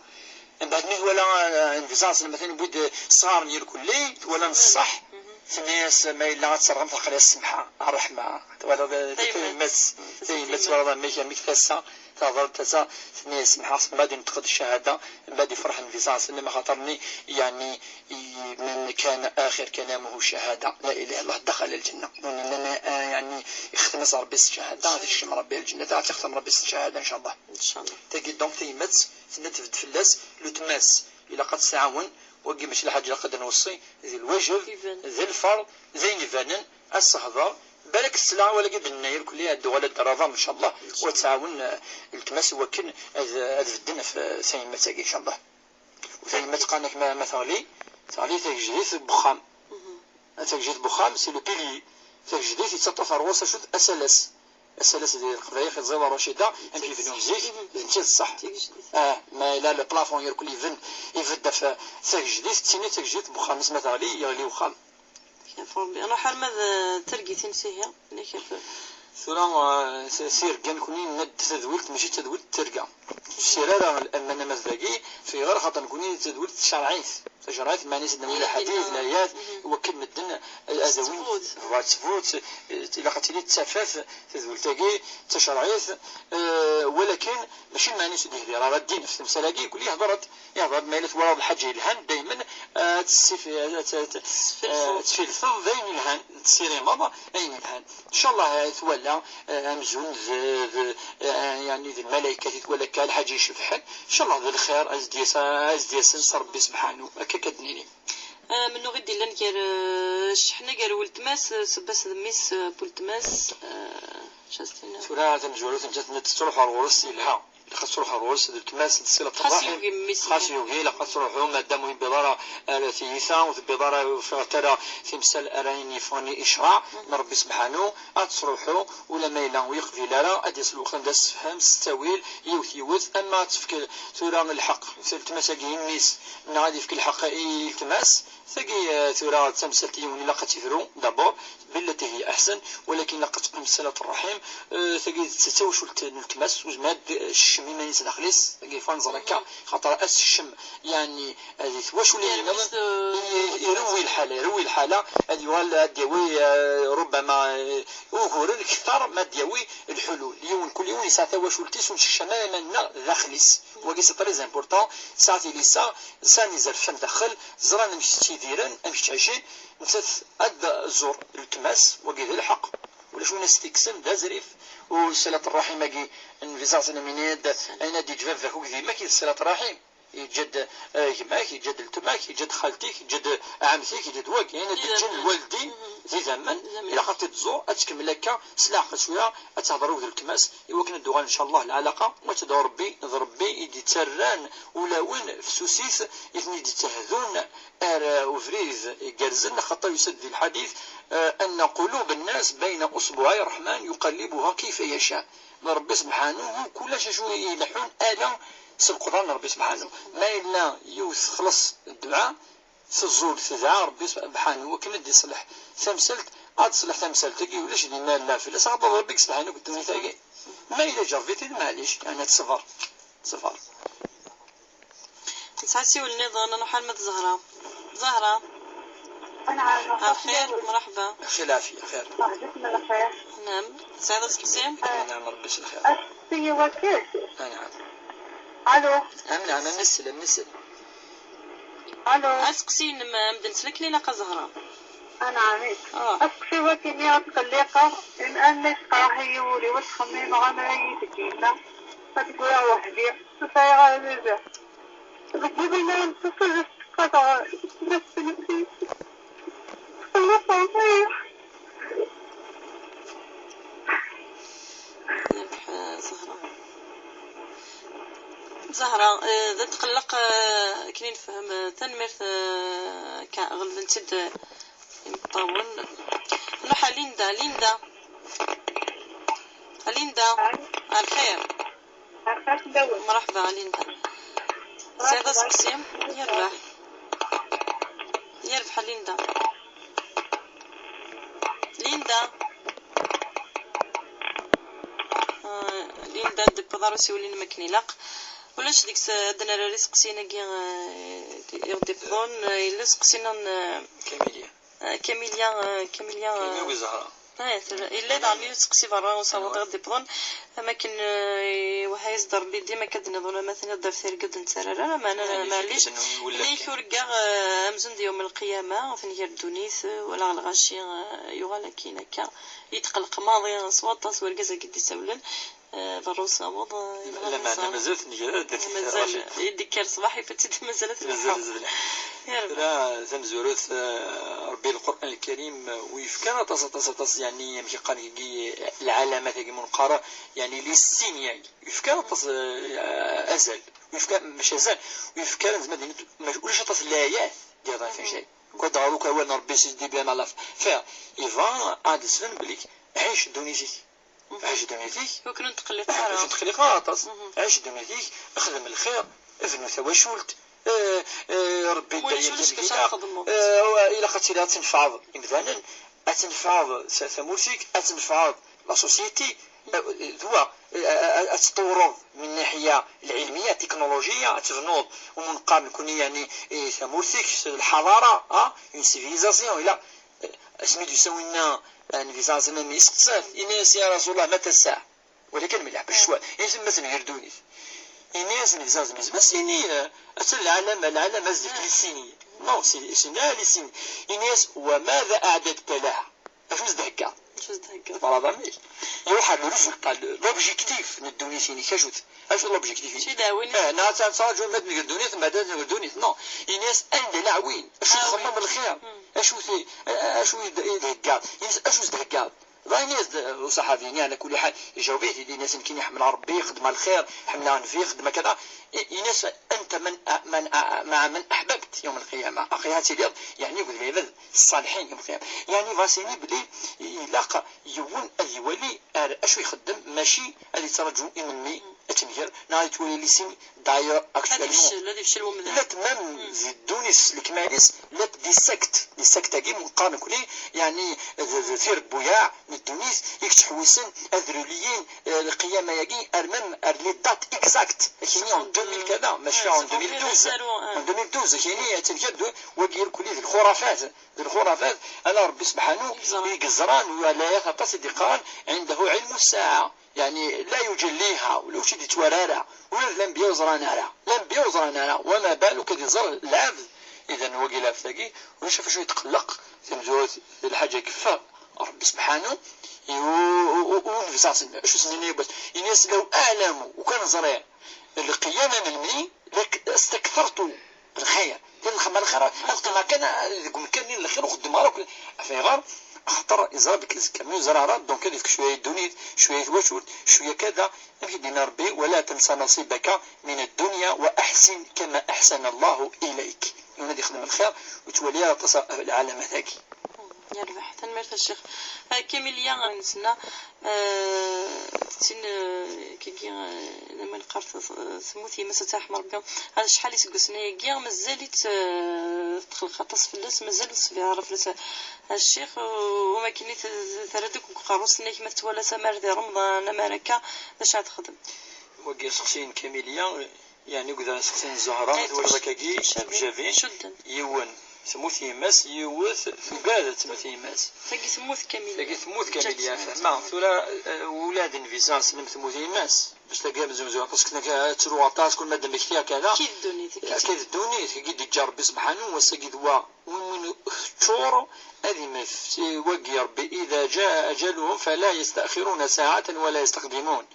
من بعد مي ولا انفصاص مثلا بود صغار ندير كلي ولا نصح في الناس ما إلا تصرم في القرية السمحة الرحمة ولا تيمس ولا ميك ثاسة تظل تسا في الناس السمحة بعد نتخذ الشهادة بعد يفرح الفيزانس إنما خاطرني يعني من كان آخر كلامه شهادة لا إله إلا الله دخل الجنة يعني يختمس ربي الشهادة هذا الشيء من ربي الجنة تختم ربي الشهادة إن شاء الله تجي دونك تيمس تنتفد في اللاس لو تماس إلى قد تعاون وقي مش الحاجة قد نوصي ذي الواجب ذي الفرض ذي نفانن الصحضة بالك السلعة ولا قد النير كلها الدول الدرافة إن شاء الله وتعاون التماس وكن هذا في الدنيا في ثاني مساقي إن شاء الله وثاني مسقانك مثالي ثاني تجديد بخام تجديد بخام سي لو بيلي تجديد يتسطف رؤوس شوت السلاسل ديال القضايا في الزيضة الرشيدة نمشي في اليوم زيك نمشي الصح ما لا البلافون يركل يفد في تجديد تيني تجديد بخامس مثالي يغلي وخام انا حال ماذا ترقي تنسيها ثورة سير كان كوني ند تدولت ماشي تدولت ترقى السيرة الأمانة مزدقي في غير خاطر كوني تدولت شرعيث شرعيث ما نسد من الحديث الآيات وكل مدن الأدوين واتفوت إلى قتلي التفاف تدولتاقي تشرعيث ولكن ماشي ما نسد يهدي راه الدين في المسالاقي يقول لي هضر مالت ورا الحاج الهان دائما تفلفض ذين الهان تسيري ماما أين الهان إن شاء الله تولى أمزون يعني ذي الملائكة تتولى كالحاج يشفحن إن شاء الله ذي الخير أزديس نصر ربي سبحانه كدنيني منو غدي لان كير شحنا قال ولتماس بس ميس بولتماس شاستينا سورة تنجولو تنجات تروح على الورس إلها لقد تروح على الورس التماس السيلة الرحيم خاص يوغي لقد تروحوا مادام بضارة ثيثا وبضارة فاعترى في مسال أراني فوني إشراع من ربي سبحانه أتصروحوا ولا ما يلا ويقفي لا أديس الوقت ندس فهم ستويل يوث أما تفك ثورة الحق التماس يميس نغادي فك الحق التماس ثقي ثورة تمثل تيوني لقد تفرو دابور بالتي هي أحسن ولكن لقد تقوم صلة الرحيم ثقي تتوش التماس وزماد الشمال الشم مانيس داخليس كيفان زركا خاطر اس الشم يعني هذه واش ولا يروي الحاله هذه ولا ديوي ربما وغور الكثار ما ديوي الحلول يوم كل يوم ساعه واش ولتيس ونشم منا داخليس وكي سي تري امبورطون ساعتي ليسا ساني زرفشم داخل زران مشي ديران مشي تعيشين مثث اد زور التماس وكي الحق ولا شو ناس تكسم دا زريف وصلة الرحم كي انفيزاز المينيد انا دي جفاف ذاك ديما كي صلة الرحم يجد يماك يجد التماك يجد خالتك يجد عمتك يجد واك يعني تجن الوالدين في زمن الى خاطر تزور اتكمل لك سلاح شويه اتهضروا ذو الكماس يوكن الدوغان ان شاء الله العلاقه وتدور ربي ربي يدي تسران ولا وين في سوسيس يثني تهذون وفريز يقرزن خاطر يسد الحديث ان قلوب الناس بين اصبعي الرحمن يقلبها كيف يشاء ربي سبحانه كل شيء يلحون آلة القرآن ربي سبحانه ما إلا يوث خلص الدعاء تزول تدعى ربي سبحانه وكل دي صلح ثمسلت تصلح ثمسلتك ولاش دي مال لا فلس عبد ربك سبحانه كنتوني تاقي ما إلا جربتي معليش يعني تصفر نسعسي والنظام أنا حال زهرة الخير مرحبا خير العافية خير نعم سعادة سقسيم نعم ربي الخير أسي وكيل نعم ألو نعم نسل ألو أسقسي مبدا نسلك لي لاقا زهرة أنا عميت أسقسي وكيني أتقلقة إن أني سقاحي ولي وتخمين غنايي تجينا فتقول وحدي تسايا غازيزة بتجيب لنا نتصل قطع نفسي زهرة ذا تقلق كني نفهم تنميرت غلبن تد يمطون نروح ليندا الخير مرحبا ليندا سعادة سقسيم يربح ليندا ليندا دبضارو سيولين مكني لاق ولاش ديك عندنا راه سقسينا كي يدبضون الا سقسينا كاميليا وزهرة الا دارني سقسي برا وصوت غادي يبضون اماكن وهايز ضربي ديما كتنظن مثلا دار ثير قد نتسرر ما انا معليش اللي كوركا امزن يوم القيامه فين هي الدونيس ولا الغاشي يغال كينكا يتقلق ماضي صوات وركزه قد يسولن فالروس نعوض لا معنا مازالت مازال يديك صباحي فتيت مازالت لا زمزوروث ربي القرآن الكريم ويفكان تص يعني يمشي قال العلامات كي منقرة يعني للسين يعني يفكان تص أزل ويفكان مش أزل ويفكان زمان ولاش تص الآيات ديال في شيء قد عروك أول ربي سيدي بيان على فا إيفان عاد سفن بليك عيش دونيزي عيش دونيزي وكنا نتقلق خاطس عيش دونيزي اخدم الخير اذن ثواشولت ربي إلا خاطر لا تنفعض مثلا أتنفعض ثمورتك أتنفعض لا سوسيتي ذوا أتطورض من ناحية العلمية التكنولوجية تفنوض ومن قبل كوني يعني ثمورتك الحضارة اون سيفيليزاسيون إلا اسمي يسوينا انفيزاسيون من يسقسات إناس يا رسول الله متى الساعة ولكن مليح بالشوال يعني مثلا يردوني إناس نفزاز بس إني أتل العالم أزدك للسينية نو سينا للسينية إناس وماذا أعددت لها أشوز دهكا فرضا ميش يوحى الرزق لوبجيكتيف ندوني سيني كشوز أشو لوبجيكتيف شي داوين ناس نصاجو مد نقدوني ثم بعد نقدوني نو إناس أندي لعوين أشو خمم الخير أشو دهكا أشوز دهكا ناس وصحابيين يعني كل حال جاوبيت اللي ناس يمكن يحمل ربي خدمة الخير حملان فيه خدمة كذا ناس أنت مع من أحببت يوم القيامة أخي هاتي يعني يقول لي الصالحين يوم القيامة يعني فاسيني بلي يلاقى يون أذي ولي أشو يخدم ماشي اللي ترجو إمني اتمهر نهار تولي لي سين داير اكشوالمون هذه فشل ومذهب لا تمام زيدونيس الكماليس لا دي سكت كي مقارن كلي يعني ثير بويا الدونيس يكتح ويسن اذروليين القيامه يجي ارمم لي دات اكزاكت كيني 2000 كذا ماشي 2012 كيني تنكدو وقير كلي الخرافات انا ربي سبحانه يقزران ولا يتصدقان عنده علم الساعه يعني لا يجليها ولو شدي توارارا ولا الانبياء وزرانا وما بالك يزر العبد اذا وقيل افتاقي ونشوف شو يتقلق تمزوت الحاجه كفا ربي سبحانه ونفسع شو سنيني بس الناس لو اعلموا وكان زرع القيامه من مني لك استكثرت الخير تنخمر الخير ما كان الخير وخدم راك في غير خطر يزربك كميو زرارات دونك هذيك شويه دونيت شويه وشوت شويه كذا يمكن ربي ولا تنسى نصيبك من الدنيا واحسن كما احسن الله اليك هذه خدمه الخير وتولي العالم هذاك يربح تنمرت الشيخ كمليا نسنا تين كي لما نقرت ثموثي مسا تاحمر بكم هذا شحال يسقسني كيا مازالت تخلق تصف الناس مازال صبيعه فلس الشيخ وما كاين ثردك وقروس نيك ما تولا سمر دي رمضان ماركه باش تخدم وكي شخصين كامليا يعني كذا شخصين الزهراء ولا كاكي جافين يون ثموث يماس يوث ثقادة ثموث يماس تاكي ثموث كامل فما ثورا ولاد انفيزانس نم ثموث يماس باش تلقى مزوزو باسكو كنا تروح طاس كل ماده مكتيا كذا كيف الدوني كي تجرب سبحانه وسجد ومن تشورو هذه ما وقي ربي اذا جاء اجلهم فلا يستاخرون ساعه ولا يستقدمون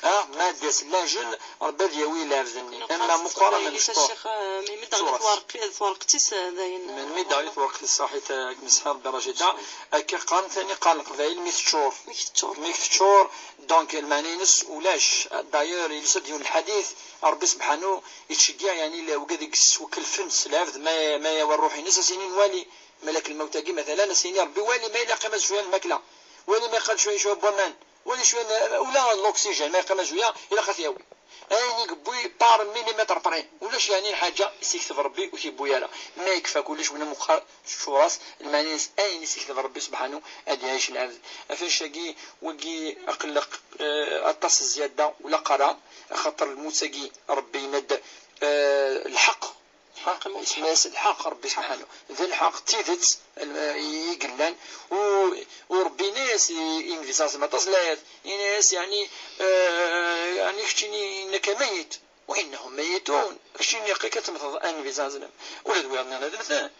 مادة اللاجل ربي دياوي لافذني اما مقارنة بالشطور الشيخ ميمد على ثوارقتيس داين من ميد على ثوارقتيس صحيت مسحاب درجة اكا قان ثاني قال قبائل ميكتشور دونك المانينس ولاش داير يلسد ديون الحديث ربي سبحانه يتشجع يعني لو قد وكل فنس لافذ ما يوروحي ناس سنين والي ملك الموت مثلا سنين ربي والي ما يلاقي شويه الماكله والي ما يقال شويه بورمان ولا شويه ولا الاكسجين ما يقام شويه الى خاطياوي اني قبوي بار مليمتر طرين ولاش يعني حاجه يستكتب ربي وتيبويا ما يكفى كلش من مخ شوراس المانيس اين يستكتب ربي سبحانه ادي عايش العبد فين شاقي وقي اقلق اتص زياده ولا قرا خاطر الموسقي ربي يمد الحق اسمه الحق ربي سبحانه ذا الحق تيثت يقلان وربي ناس انفيساس ما تصلات ناس يعني يعني خشيني انك ميت وانهم ميتون خشيني يقيك مثل انفيساس ولا دويرنا هذا مثلا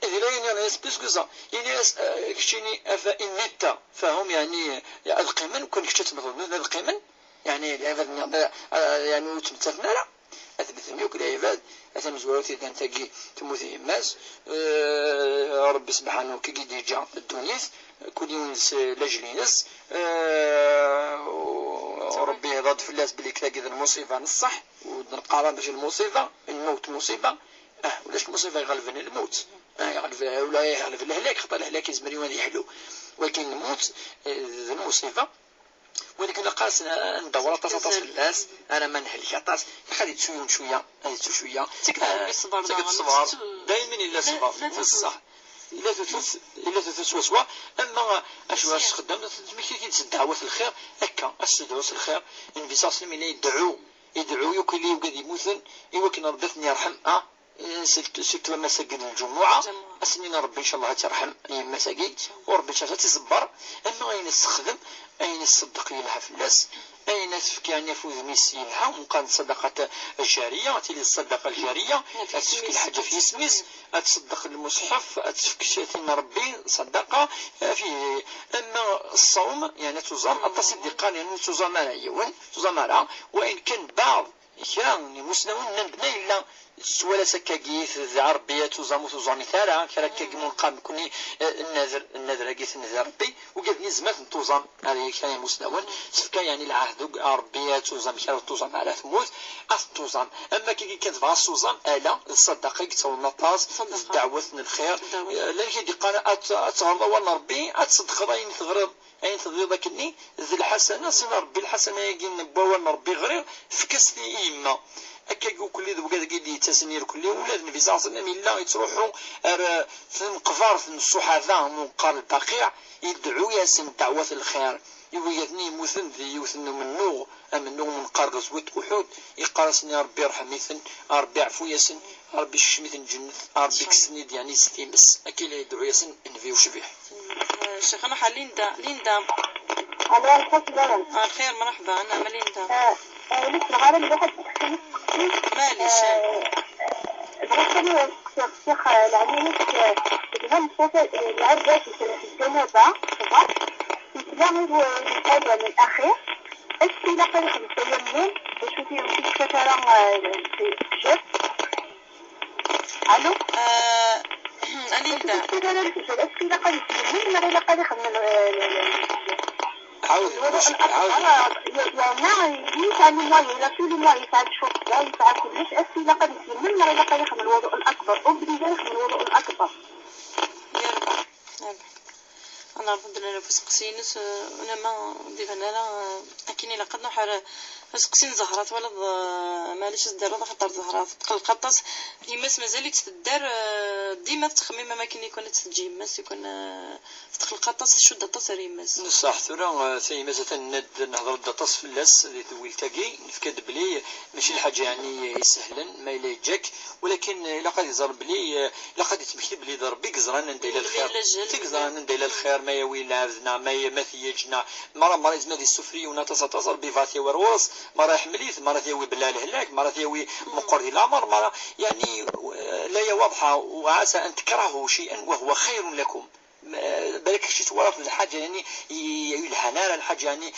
اذا لا يعني ناس بسكوزا ناس خشيني افا انيتا فهم يعني القيمن كون كشت مثل القيمن يعني يعني تمتثنا لا أثبت يوك العباد أثم زوارتي كان تجي تموثي الناس ربي سبحانه كي ديجا الدنيس كل يوم لجلينس ربي ضد في الناس بلي كذا المصيبة نصح ونقارن باش المصيبة الموت مصيبة ولاش المصيبة يغلبني الموت يغلب ولا يغلب الهلاك خطا الهلاك يزمر يوان يحلو ولكن الموت المصيبة ولكن قاس ندور طاس في الناس انا ما نحلش طاس خلي تشويه شويه تكذب الصبر دائما الا الصبر بصح الا تتسوسوا اما اش خدام كي تدعوا في الخير هكا استدعوا في الخير انفيساس من يدعوا يوكلي وقد يموتن يوكن ربي يرحم سلت مساجد الجمعة أسنين ربي إن شاء الله ترحم المساجد وربي إن شاء الله تصبر أما أين يستخدم أين يصدق لها في الناس أين يسفك يعني يفوز ميسي لها ومقام الصدقة الجارية تلي الصدقة الجارية أتسفك الحاجة في اسميس أتصدق المصحف أتسفك شاتين ربي صدقة فيه أما الصوم يعني تزام التصدقان يعني تزام يوم تزام وإن كان بعض يعني مسلمون نندنا إلا ولا سكاكيث عربية تزامو ثارا كراكاك منقام كوني النذر قيث النذر ربي وقد نزمت توزام هذه كان مسلمون سفكا يعني العهد عربية توزام على ثموت توزام اما كي كانت فاس توزام الا الصدقه كتو النطاس دعوه الخير لكن دي قال اتغرض والله ربي اتصدق غاين تغرض أين تضيض كني ذي الحسنة سين ربي الحسنة يجي نبوان ربي غرير فكسني إيما أكا يقول كل ذو بقى قيدي تسنير كل ولاد النبي صلى الله عليه وسلم إلا يتروحوا في مقفار في الصحابة من قال البقيع يدعوا ياسن دعوة الخير يوجدني مثل ذي يوثن من نوغ أمن نوغ من قار غزوة أحد يقارسني ربي يرحم يثن ربي عفو ياسن ربي شميثن جنة ربي كسني يعني ستيمس أكيد يدعو ياسن نفي وشبيح. شيخنا حال ليندا على الحسن الخير مرحبا أنا ماليندا لسه الغالب واحد مالي بغيت الشيخ العليمي تفهم العرض في الجنابة يتلاعب الأول الأخير السيلة قريب التيمم وشوفي في الكثرة في الجب ألو أليندا السيلة قريب التيمم ولا غير قريب عاود يعني يسعى الماء طول الماء يسعى الشوط لا يسعى كلش السيلة قريب التيمم ولا غير قريب من الوضوء الأكبر وبديجان من الوضوء الأكبر يربح أنا ربنا نفس قسينس أنا ما ضيف أنا لا أكيني لقد نحر قسين زهرات ولا ماليش الدار خطر زهرات القطاس يمس مازال تدار ديما تخميم ما كان يكون تسجي مس يكون القطاس شد التصر يمس صح ثورة ثاني مثلا نهضر الدطاس في اللاس اللي تويل تاقي نفكد بلي ماشي الحاجة يعني سهلا ما إلا يجاك ولكن لقد يزر بلي لقد يتمكن بلي ضربي قزران ندير الخير تقزران ندير الخير ما يوي لافزنا ما ثيجنا مرة يزمد السفري ونتصل بفاتي ورورس مرة يحمليث مرة ثيوي بلال هلاك مرة ثيوي مقر الأمر مرة يعني لا واضحة وعسى أن تكرهوا شيئا وهو خير لكم بالك شي توارف الحاجة يعني يلحنا الحاجة يعني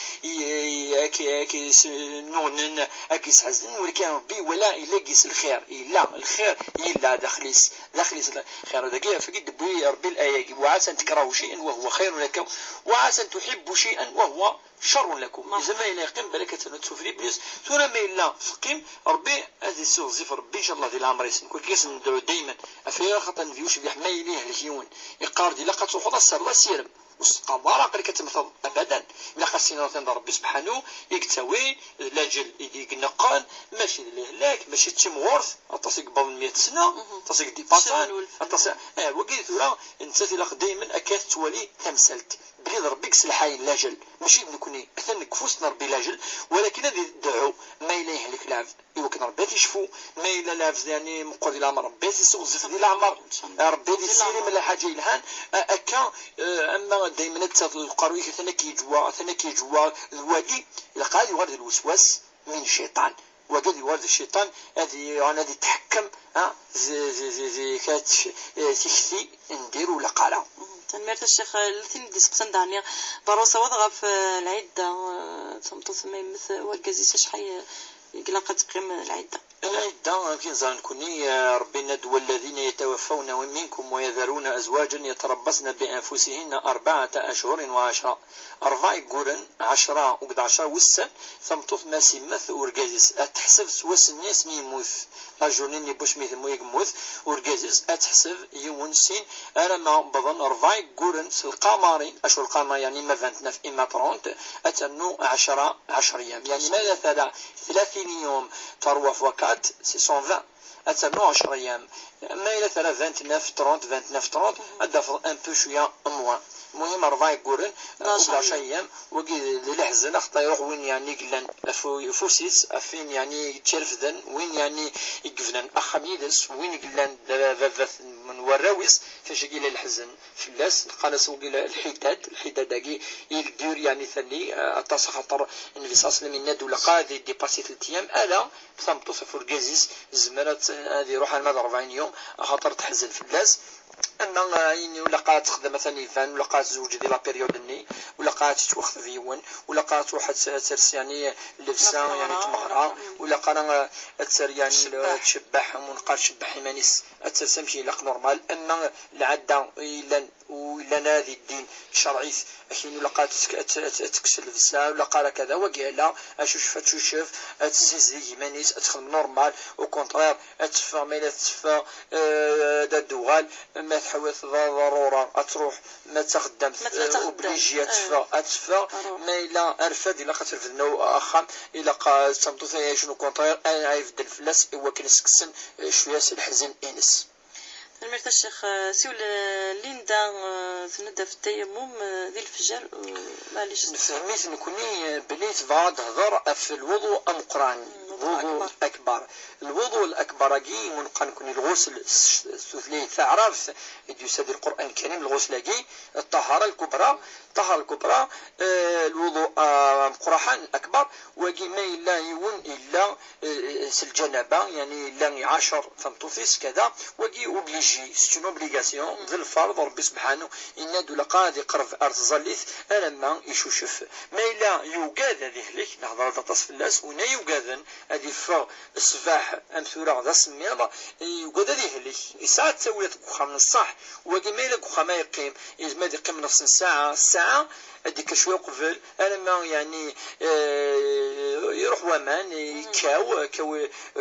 كيس نون كيس حزن ولكن ربي ولا يلاقيس الخير إلا الخير إلا داخليس الخير هذا فقد بوي ربي الآية وعسى أن تكرهوا شيئا وهو خير لكم وعسى أن تحبوا شيئا وهو شر لكم إذا ما إلا يقيم بالك تسوفري بليس ثم ما إلا فقيم ربي هذه السوق زفر ربي إن شاء الله ذي الأمر يسن كل كيس ندعو دايما أفيا خطأ فيوش بيح ما يليه الهيون يقار دي لقد تخوض السر لا سيرم وستقوارا قل كتمثل أبدا إلا خاصين راتين ربي سبحانه يكتوي لاجل يقنقان ماشي لهلاك ماشي تشمغورث أتصيق بضل 100 سنة أتصيق دي باسان أتصيق وقيت لا نساتي لك دايما أكاد تولي تمثلت بلي ربي كسلحاين لاجل ماشي نكوني أثنى كفوسنا ربي لاجل ولكن هذه الدعو ما إلا يهلك لاف يمكن ربي تشفو ما إلا لاف يعني مقر إلى أمر ربي تسوق زف ديال العمر ربي دي السيري من حاجة إلهان أكا أما دايما تقروي ثنا كيجوا الوادي لقاد يورد الوسواس من الشيطان وقد يورد الشيطان هذه تحكم زي كات تخفي نديرو لقاله تنمرت الشيخ الثاني ديس قسم دانيا ضروسة وضغى في العدة تمطو ثم يمث والقزيسة شحي يقلقة تقيم العدة العدة كي نزال كوني ربي ندوى الذين يتوفون منكم ويذرون أزواجا يتربصن بأنفسهن 4 أشهر و10 4 قرن 10 وقد 10 وسن ثمطوف ما سيمث ورقازيس أتحسب سواس الناس ميموث رجلين يبوش ميث يموث ورقازيس أتحسب يونسين أنا ما بظن 4 قرن القمرين أشهر القمر يعني ما 29 إما 30 أتنو 10 أيام يعني ماذا 30 يوم تروى في وقت سي 120 أتنو 10 أيام ما إلى 29 أدفض أن بو شوية موان المهم 4 قرن 11 أيام وقي للحزن أخطا يروح وين يعني قلن فوسيس أفين يعني تشرفدن وين يعني يقفدن أخميدس وين قلن من وراويس فاش قيل الحزن في اللاس قال سوق الحداد داكي يدير يعني ثاني أتص خطر النبي صلى الله عليه وسلم ينادو لقاضي ديباسي 3 أيام ألا ثمتو صفر قازيز زمرات هذه روح المدى 40 يوم خاطر تحزن في اللاس أن يعني ولا قاعد تخدم مثلا يفان ولا قاعد تزوج ديال لا بيريود الني ولا قاعد تتوخذ فيون ولا قاعد تروح ترس يعني لبسه يعني تمهرة ولا قاعد تسر يعني تشبح ونقاش تشبح يمانيس تسمشي لق نورمال أما العادة إلا لنا هذه الدين الشرعي أكين ولا قا تكسل الفسا ولا قا كذا وقيلا تشوف تزيزي مانيس تخدم نورمال او كونترير تفا ما لا تفا دا دوغال ما تحاول ضروره تروح ما تخدم اوبليجي تفا ما الا ارفد الا خاطر اخا الا قا تمطو ثاني شنو كونترير انا يفدل الفلاس هو كنسكسن شويه الحزن انس. المرت الشيخ سيول ليندا تندى في التيمم ذي الفجر معليش نفهميت نكوني بليت بعض هضر في الوضوء ام قران الوضوء الاكبر. الوضوء الاكبر كي نكون الغسل الثلثي تعرف يسد القران الكريم الغسل كي الطهاره الكبرى الوضوء قرحان الاكبر وكي ما الا يون الا الجنابه يعني الا 10 فمتوفيس كذا وكي اوبليجي سيتون اوبليغاسيون ذي الفرض ربي سبحانه ان دولقا هذه قرب ارض زليث لما يشوشف ما الا يوجد هذه لك نهضر تصف الناس ونا يوجد هذه فا الصباح امثله ذا سميضه يوجد هذه لك ساعه تسوي من الصح وكي ما الا ما يقيم ما يقيم نص ساعه هذيك شويه قبل لما يعني يروح ومان كاو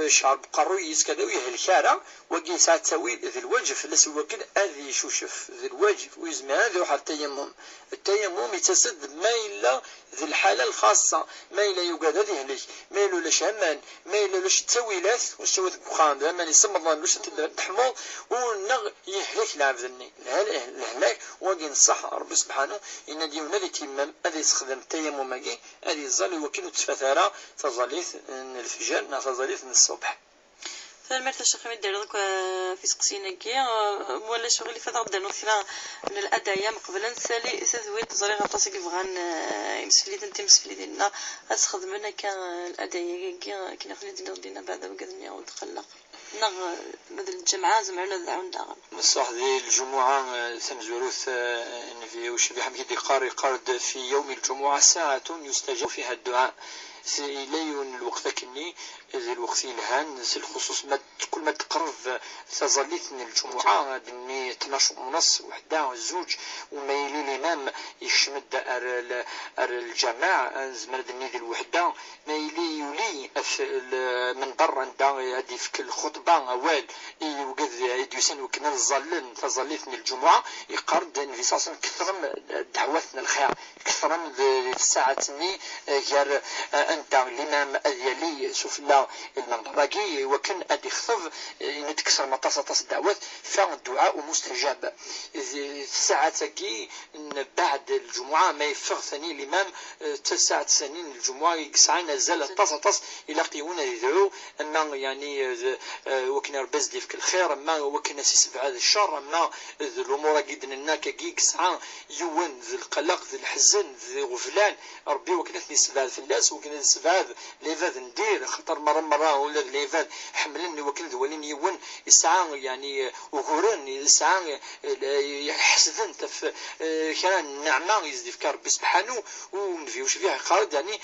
شعر قرويس كذا ويهلكارا وكي ساعه تسوي ذي الوجه فلس وكل هذه يشوشف ذي الوجه ويزمان يروح التيمم يتسد ما الا ذي الحاله الخاصه ما الا يوجد هذه ليش ما الا لاش امان ما الا لاش تسويلات واش تسوي بخام زعما يسمى لاش تحمض ونغ يهلك العبد الهلاك وكي نصح ربي سبحانه ان ديونا اللي تيمم هذا يستخدم التيمم كي هذه الظل وكيلو تفثارا تظليث الفجر تظليث الصبح. فالمرت الشيخ دير دوك في سقسينا كي ولا شغل اللي فات درنا فينا من الادايا من قبل نسالي سويت زريغه طاسي كيبغان مسفليت انت مسفليتنا تخدمنا كان الادايا كي ناخذ دينا بعد وقدني ودخلنا نغ مثل الجمعه زعما دعونا صح ذي الجمعه سنزوروث في وش في حميد قارد في يوم الجمعه ساعه يستجاب فيها الدعاء ليون الوقت كني ذي الوقت الهان الخصوص ما كل ما تقرب تظليت من الجمعة دني 12:30 وحدة زوج وما يلي الإمام يشمد الجماعة زمان دني ذي الوحدة ما يلي يولي من برا عندها هذه في الخطبة أول يوجد يدوسن وكنا نظلن تظليت من الجمعة يقرد انفصاصا كثر من دعواتنا الخير كثر من الساعة ني غير أنت الإمام أذيلي سفلا المنطقي وكان أدي خطب نتكسر مطاس دعوات فالدعاء مستجاب الساعة كي بعد الجمعة ما يفغ ثاني الإمام 9 سنين الجمعة يسعى نزل طاس إلى قيونا يدعو أما يعني وكنا ربز دي في الخير أما وكنا سيس في هذا الشر أما الأمور جدا الناك كي يسعى يون ذي القلق ذي الحزن ذي غفلان ربي وكنا نسباد في الناس وكنا نسباد ليفاد ندير خطر مرة ولا ليفاد حملني وكل ذولين يون يسعى يعني وغورن يسعى يحسدن تف كان نعمة يزدفكر ربي سبحانه ونفيوش فيها خالد يعني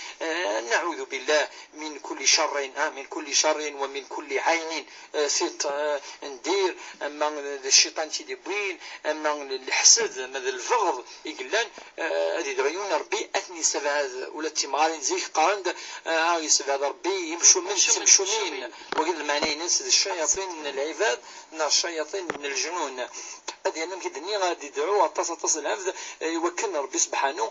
نعوذ بالله من كل شر من كل شر ومن كل عين ثيط ندير أما الشيطان تيدبوين أما الحسد مثل الفغض يقلان هذه دعيون ربي أثني سبعة ولا تمارين زيك قارند يسبعة ربي يمشوا مين وقل المعنى ننسى الشياطين من العباد من الشياطين من الجنون هذه أنا كي الدنيا غادي يدعوا تصل العبد يوكلنا ربي سبحانه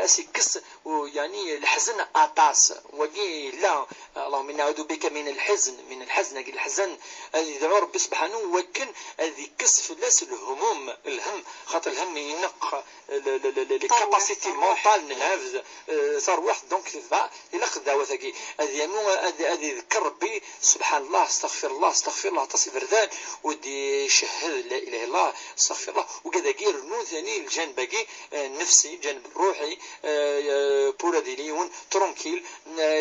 سيكس ويعني الحزن أطاس وقي لا اللهم نعوذ بك من الحزن الحزن هذه يدعوا ربي سبحانه وكن هذه كسف الناس الهم خاطر الهم ينق الكاباسيتي مونطال من العبد صار واحد دونك إلا خداوة ثقي هذه ذكر ربي سبحان الله استغفر الله تصف ردان ودي شهد لا إله إلا الله استغفر الله وكذا غير نون ثاني الجانب باقي النفسي الجانب الروحي بورا ديليون ترونكيل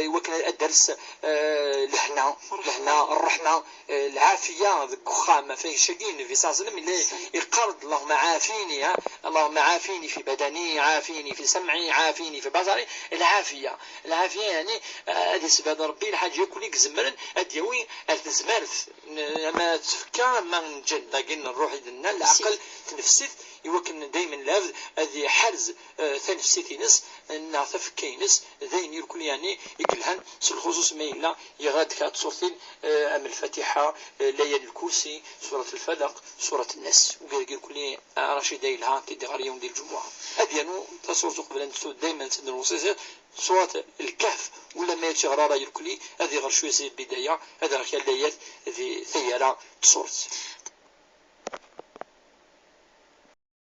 وكنا الدرس لهنا الرحمة العافية الخامة في شقين في ساسلم اللي يقرض اللهم عافيني في بدني عافيني في سمعي عافيني في بصري العافية يعني هذه سبب ربي الحاجة يكون يكزمرن أديوي التزمرت ما تفكر ما نجد باقي الروح دنا العقل تنفسيت يوكن دائما لابد هذه حرز ثانفسيتي نس ان تفكينس ذين يركل يعني يقلهن الخصوص ما إلا يغاد كات صورتين أم الفاتحة ليالي الكرسي سورة الفلق سورة الناس وقال يقول لي رشيد دايلها تدي غير يوم ديال الجمعة أديانو تصور قبل أن دائما تدير الوصيات سورة الكهف ولا ما يتغرى يركلي هذه غير شوية زي البداية هذا غير ليات هذه ثيارة تصورت.